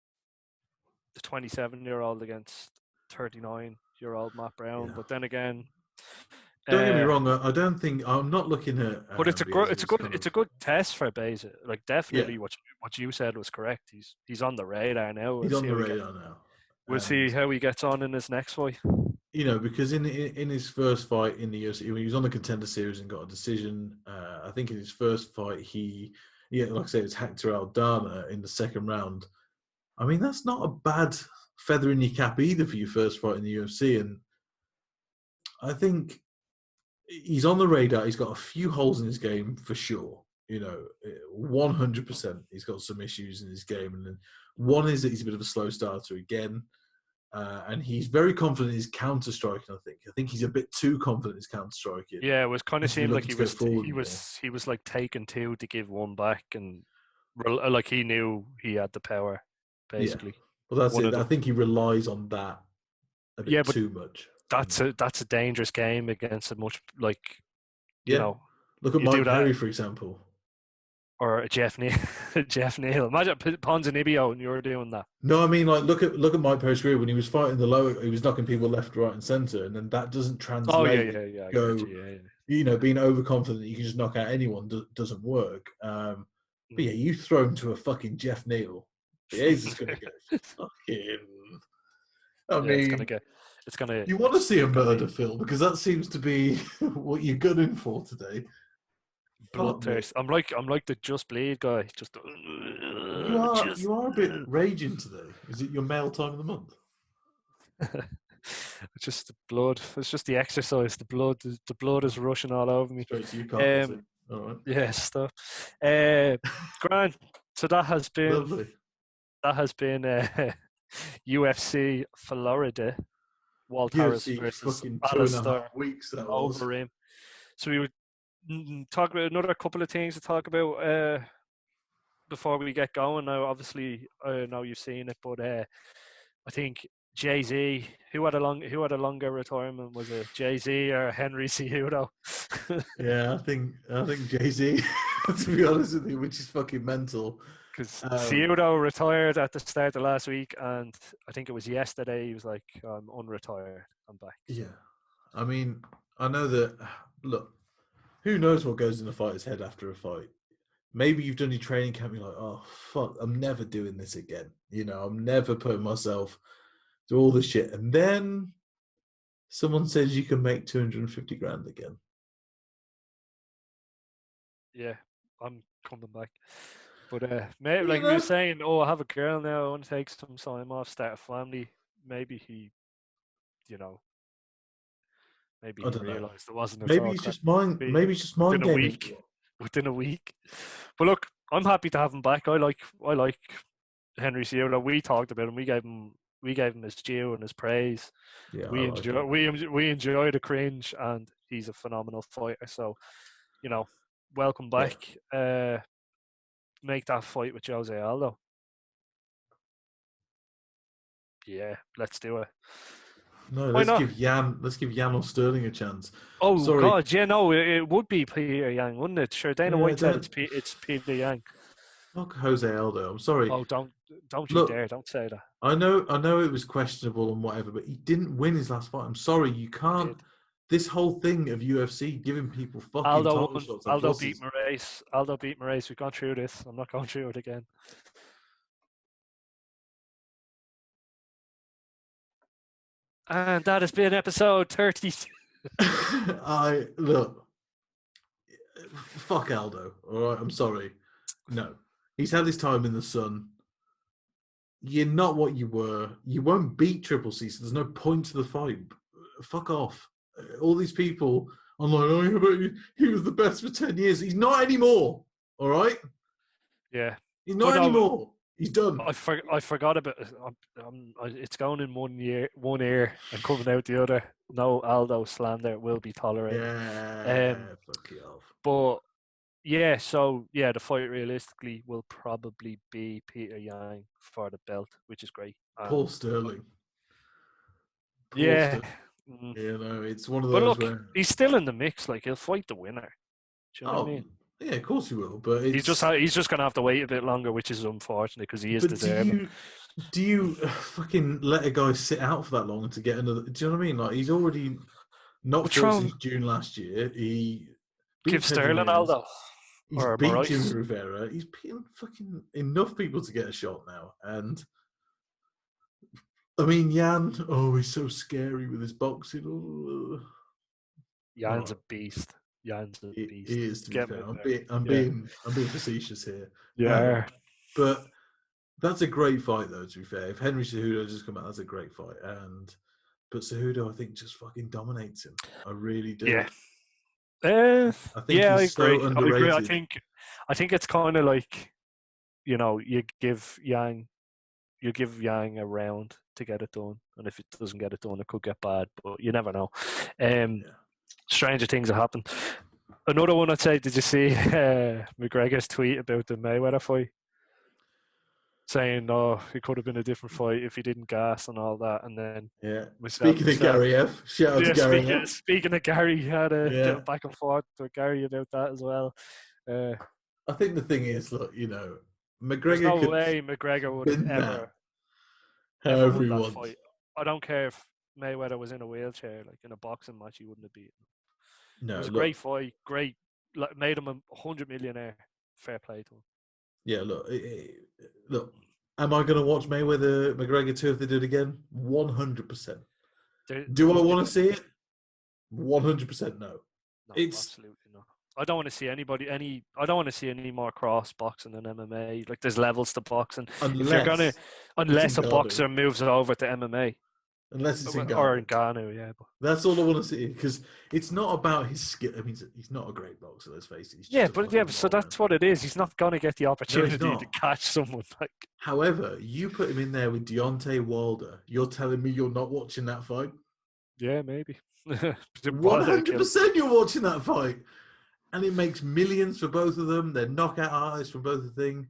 the 27-year-old against 39-year-old Matt Brown. Yeah. But then again, Don't get me uh, wrong. I don't think I'm not looking at but Beasley's kind it's of a good test for Beza. Like yeah. definitely what you said was correct. He's on the radar now. He's on the radar now, We'll see and how he gets on in his next fight. you know because in his first fight in the UFC, when he was on the Contender Series and got a decision, I think in his first fight like I say, it's Hector Aldana in the second round. I mean, that's not a bad feather in your cap either for your first fight in the UFC, and I think he's on the radar. He's got a few holes in his game for sure. You know, 100%. He's got some issues in his game, and then one is that he's a bit of a slow starter again, and he's very confident in his counter striking. I think he's a bit too confident in his counter striking. Yeah, it was kind of He's seemed like looking to go forward more. he was like taking two to give one back, and like he knew he had the power, Yeah, basically. well, that's One it. of I them. think he relies on that a Yeah, bit but too much. that's a dangerous game against a much like you Yeah, know look at you do Mike that Perry, for example. or a Jeff Neal, Jeff Neal. Imagine Ponzinibbio and you're doing that. No, I mean, like, look at Mike Perry's career when he was fighting the lower, he was knocking people left, right, and center, and then that doesn't Oh yeah, translate. yeah, yeah. I get Go, you. Yeah, yeah. you know, being overconfident that you can just knock out anyone doesn't work. But yeah, you throw him to a fucking Jeff Neal, Diaz is going to go fucking. I Yeah, mean, you want to see a it's gonna be murder, Phil, because that seems to be what you're gunning for today. Fuck me. bloodthirst. I'm like the Just Bleed guy. Just You are a bit raging today. Is it your male time of the month? it's just the blood. It's just the exercise. The blood is rushing all over me. Straight to your cock, is it? All right. Yeah, stuff. Grant. So Lovely. that has been UFC Florida. Walt Harris UFC versus fucking 2.5 Alistair weeks that was. Overeem. So we would talk about another couple of things to talk about before we get going. Now, obviously, I know you've seen it, but I think Jay-Z, who had a longer retirement, was it Jay-Z or Henry Cejudo? Yeah, I think Jay-Z, to be honest with you, which is fucking mental. Because Cejudo retired at the start of last week, and I think it was yesterday. He was like, "I'm unretired. I'm back." So. Yeah, I mean, I know that. Look, who knows what goes in a fighter's head after a fight? Maybe you've done your training camp. You're like, oh fuck, I'm never doing this again. You know, I'm never putting myself through all this shit. And then someone says you can make 250 grand again. Yeah, I'm coming back. But maybe like we were saying, I have a girl now. I want to take some time off, start a family. Maybe he, maybe I he don't know. realized it wasn't at Maybe all it's correct. just mind. Maybe it's just mind within a gaming. week. Within a week. But look, I'm happy to have him back. I like Henry Cejudo. We talked about him. We gave him his due and his praise. Yeah, we enjoy the cringe, and he's a phenomenal fighter. So, welcome back. Yeah. Make that fight with Jose Aldo. Yeah, let's do it. No, let's give Jan or Sterling a chance. Oh, sorry. God, yeah, no, it would be Peter Yang, wouldn't it? Sure, Dana White said it's Peter Yang. Fuck Jose Aldo. I'm sorry. Oh, don't you dare! Don't say that. I know it was questionable and whatever, but he didn't win his last fight. I'm sorry, you can't. This whole thing of UFC giving people fucking title shots. Aldo beat Moraes. Aldo beat Moraes. We've gone through this. I'm not going through it again. And that has been episode 30. Fuck Aldo. All right, I'm sorry. No, he's had his time in the sun. You're not what you were. You won't beat Triple C, so there's no point to the fight. Fuck off. All these people online, oh, yeah, but he was the best for 10 years. He's not anymore. All right? Yeah. He's not anymore. He's done. I forgot about it. It's going in one ear and coming out the other. No Aldo slander will be tolerated. Yeah, fuck you off. But Yeah, so yeah, the fight realistically will probably be Peter Yang for the belt, which is great. Paul Sterling. Paul Yeah, Sterling. You know, it's one of but those look, where, he's still in the mix. Like he'll fight the winner. Do you know what I oh, mean? yeah, of course he will. But He's just gonna have to wait a bit longer, which is unfortunate because he is but deserving. do you fucking let a guy sit out for that long to get another? Do you know what I mean? Like he's already not But fought Tron, since June last year. He beat give Pedro Sterling Mendes. Aldo He's or beat Jimmy Maurice. Rivera. He's beaten fucking enough people to get a shot now. And I mean, Jan, oh, he's so scary with his boxing. Oh. All Jan's right. a beast. Jan's a He beast. is, to be Get him fair. in there. Yeah, I'm being facetious here. yeah. But that's a great fight, though. To be fair, if Henry Cejudo just come out, that's a great fight. But Cejudo, I think, just fucking dominates him. I really do. Yeah. I think Yeah, I he's so agree. I agree. underrated. I think it's kind of like, you give Yang a round to get it done, and if it doesn't get it done, it could get bad. But you never know. Yeah. Stranger things have happened. Another one I'd say. Did you see McGregor's tweet about the Mayweather fight? Saying, "Oh, it could have been a different fight if he didn't gas and all that." And then Yeah. myself, Speaking of Gary F, shout out to yeah. Gary F. Speaking of Gary, had a Yeah. back and forth with Gary about that as well. I think the thing is, look, There's McGregor no could way McGregor would have win that ever however won he that wants. fight. I don't care if Mayweather was in a wheelchair, like in a boxing match, he wouldn't have beaten him. It No, was a great look, fight, great, like, made him 100 millionaire. Fair play to him. yeah, look. Am I going to watch Mayweather McGregor 2 if they did it again? 100%. Do I want to see it? 100% no. No, It's absolutely not. I don't want to see I don't want to see any more cross boxing than MMA. Like there's levels to boxing. If you're gonna, unless it's unless a Ngannou. boxer moves over to MMA Unless it's or Ngannou. Ngannou, yeah. But That's all I want to see because it's not about his skill. I mean, he's not a great boxer. Let's face it. He's just a fucking so moron. that's what it is. He's not gonna get the No, he's opportunity to not. catch someone like. However, you put him in there with Deontay Wilder. You're telling me you're not watching that fight? Yeah, maybe. 100% you're watching that fight. And it makes millions for both of them. They're knockout artists from both the thing.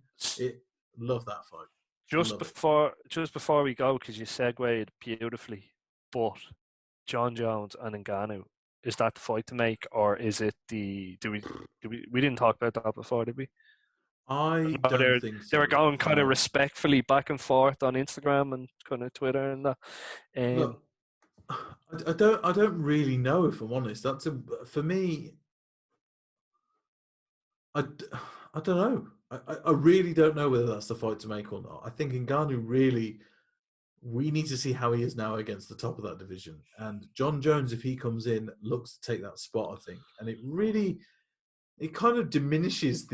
Love that fight. Just before we go, because you segued beautifully, but John Jones and Ngannou, is that the fight to make, or is it we didn't talk about that before, did we? I No, don't think they were so. going kind of respectfully back and forth on Instagram and kind of Twitter and that. Look, I don't really know, if I'm honest. For me. I don't know. I really don't know whether that's the fight to make or not. I think Ngannou really, we need to see how he is now against the top of that division. And John Jones, if he comes in, looks to take that spot, I think. And it kind of diminishes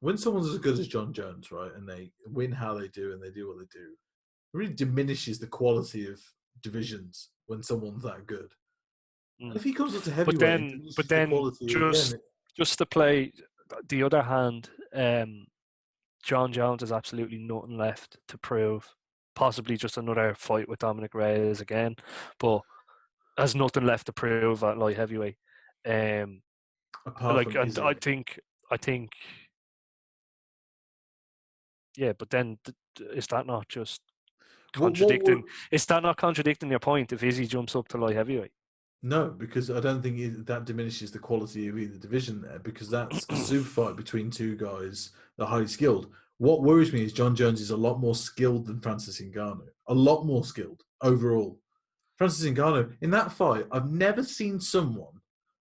when someone's as good as John Jones, right, and they win how they do and they do what they do, it really diminishes the quality of divisions when someone's that good. And if he comes up to heavyweight, it diminishes the quality again. Just to play the other hand, John Jones has absolutely nothing left to prove. Possibly just another fight with Dominic Reyes again, but has nothing left to prove at light heavyweight. Apart from I think, yeah. But then, is that not just contradicting? Is that not contradicting your point if Izzy jumps up to light heavyweight? No, because I don't think that diminishes the quality of either division there, because that's a super fight between two guys that are highly skilled. What worries me is John Jones is a lot more skilled than Francis Ngannou. A lot more skilled overall. Francis Ngannou, in that fight, I've never seen someone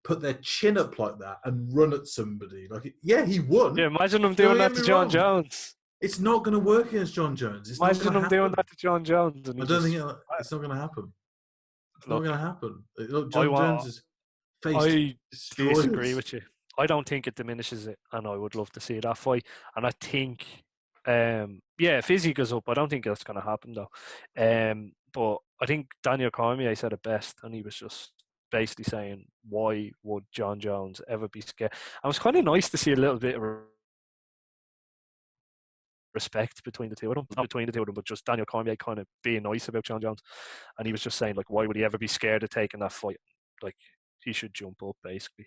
put their chin up like that and run at somebody. Yeah, he won. Yeah, imagine him doing that to John Jones. It's not going to work against John Jones. Imagine him doing that to John Jones. I don't think it's not going to happen. It's not going to happen. Look, John Jones is I disagree with you. I don't think it diminishes it, and I would love to see that fight. And I think, if Izzy goes up, I don't think that's going to happen though. But I think Daniel Cormier said it best, and he was just basically saying, "Why would John Jones ever be scared?" And it was kind of nice to see a little bit of respect between the two of them, not between the two of them, but just Daniel Cormier kind of being nice about John Jones, and he was just saying, like, why would he ever be scared of taking that fight? Like, he should jump up, basically.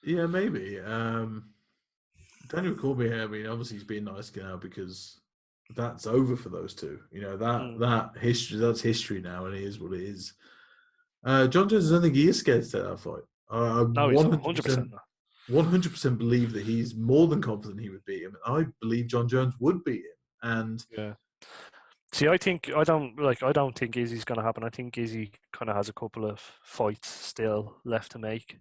Yeah, maybe. Daniel Cormier, I mean, obviously he's being nice now because that's over for those two. You know, that history, that's history now, and it is what it is. John Jones, I don't think he is scared to take that fight. I No, he's 100% not. 100% believe that he's more than confident he would beat him. I believe John Jones would beat him. And yeah. See, I don't think Izzy's going to happen. I think Izzy kind of has a couple of fights still left to make.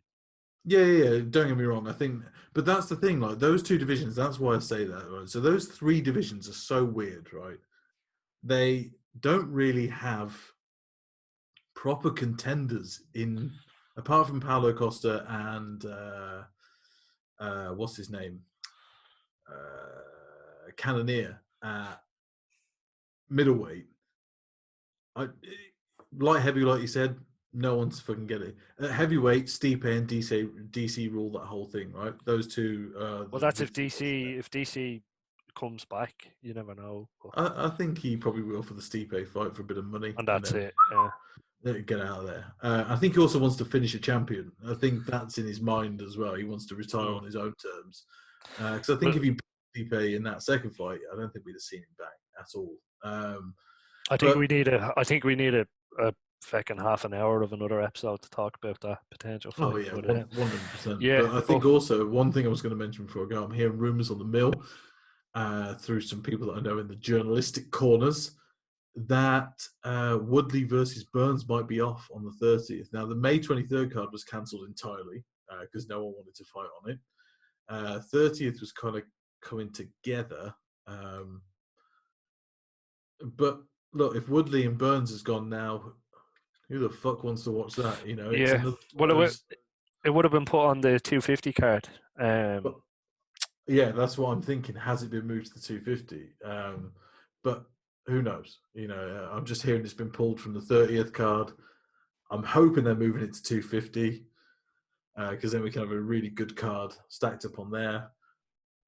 Yeah. Don't get me wrong. I think, but that's the thing. Like those two divisions, that's why I say that. Right? So those three divisions are so weird, right? They don't really have proper contenders in, apart from Paulo Costa and what's his name, Cannonier at middleweight. Light heavy, like you said, no one's fucking get it. Heavyweight, Stipe and DC rule that whole thing, right? Those two. Well, that's if DC comes back. You never know. I think he probably will for the Stipe fight for a bit of money. And that's it. Yeah. Get out of there. I think he also wants to finish a champion. I think that's in his mind as well. He wants to retire on his own terms. Because I think if he beat Stipe in that second fight, I don't think we'd have seen him back at all. I think we need a fucking half an hour of another episode to talk about that potential fight. Oh yeah, 100%. Yeah, but I think also one thing I was going to mention before I go, I'm hearing rumours on the mill through some people that I know in the journalistic corners that Woodley versus Burns might be off on the 30th. Now the May 23rd card was cancelled entirely because no one wanted to fight on it. 30th was kind of coming together. But look, if Woodley and Burns has gone now, who the fuck wants to watch that? You know, it's it would have been put on the 250 card. Yeah, that's what I'm thinking. Has it been moved to the 250? But who knows? You know, I'm just hearing it's been pulled from the 30th card. I'm hoping they're moving it to 250 because then we can have a really good card stacked up on there.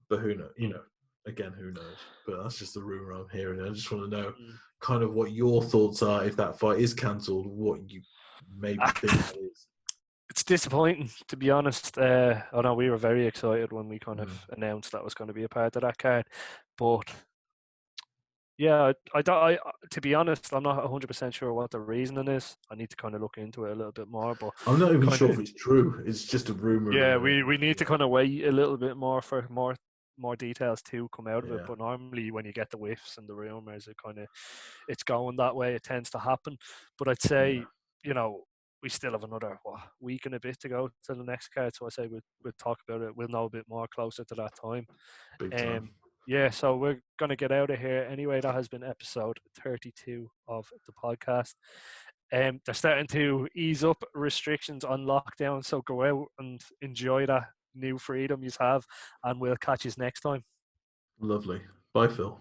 But who knows? You know, again, who knows? But that's just the rumor I'm hearing. I just want to know kind of what your thoughts are if that fight is cancelled. What you maybe think that is. It's disappointing, to be honest. I know we were very excited when we kind of announced that was going to be a part of that card, but yeah, to be honest, I'm not 100% sure what the reasoning is. I need to kind of look into it a little bit more. But I'm not even sure if it's true. It's just a rumor. Yeah, we need to kind of wait a little bit more for more details to come out of it. But normally, when you get the whiffs and the rumors, it's going that way. It tends to happen. But I'd say you know, we still have another week and a bit to go to the next card. So I say we'll talk about it. We'll know a bit more closer to that time. Big time. Yeah, so we're going to get out of here. Anyway, that has been episode 32 of the podcast. They're starting to ease up restrictions on lockdown, so go out and enjoy that new freedom you have, and we'll catch you next time. Lovely. Bye, Phil.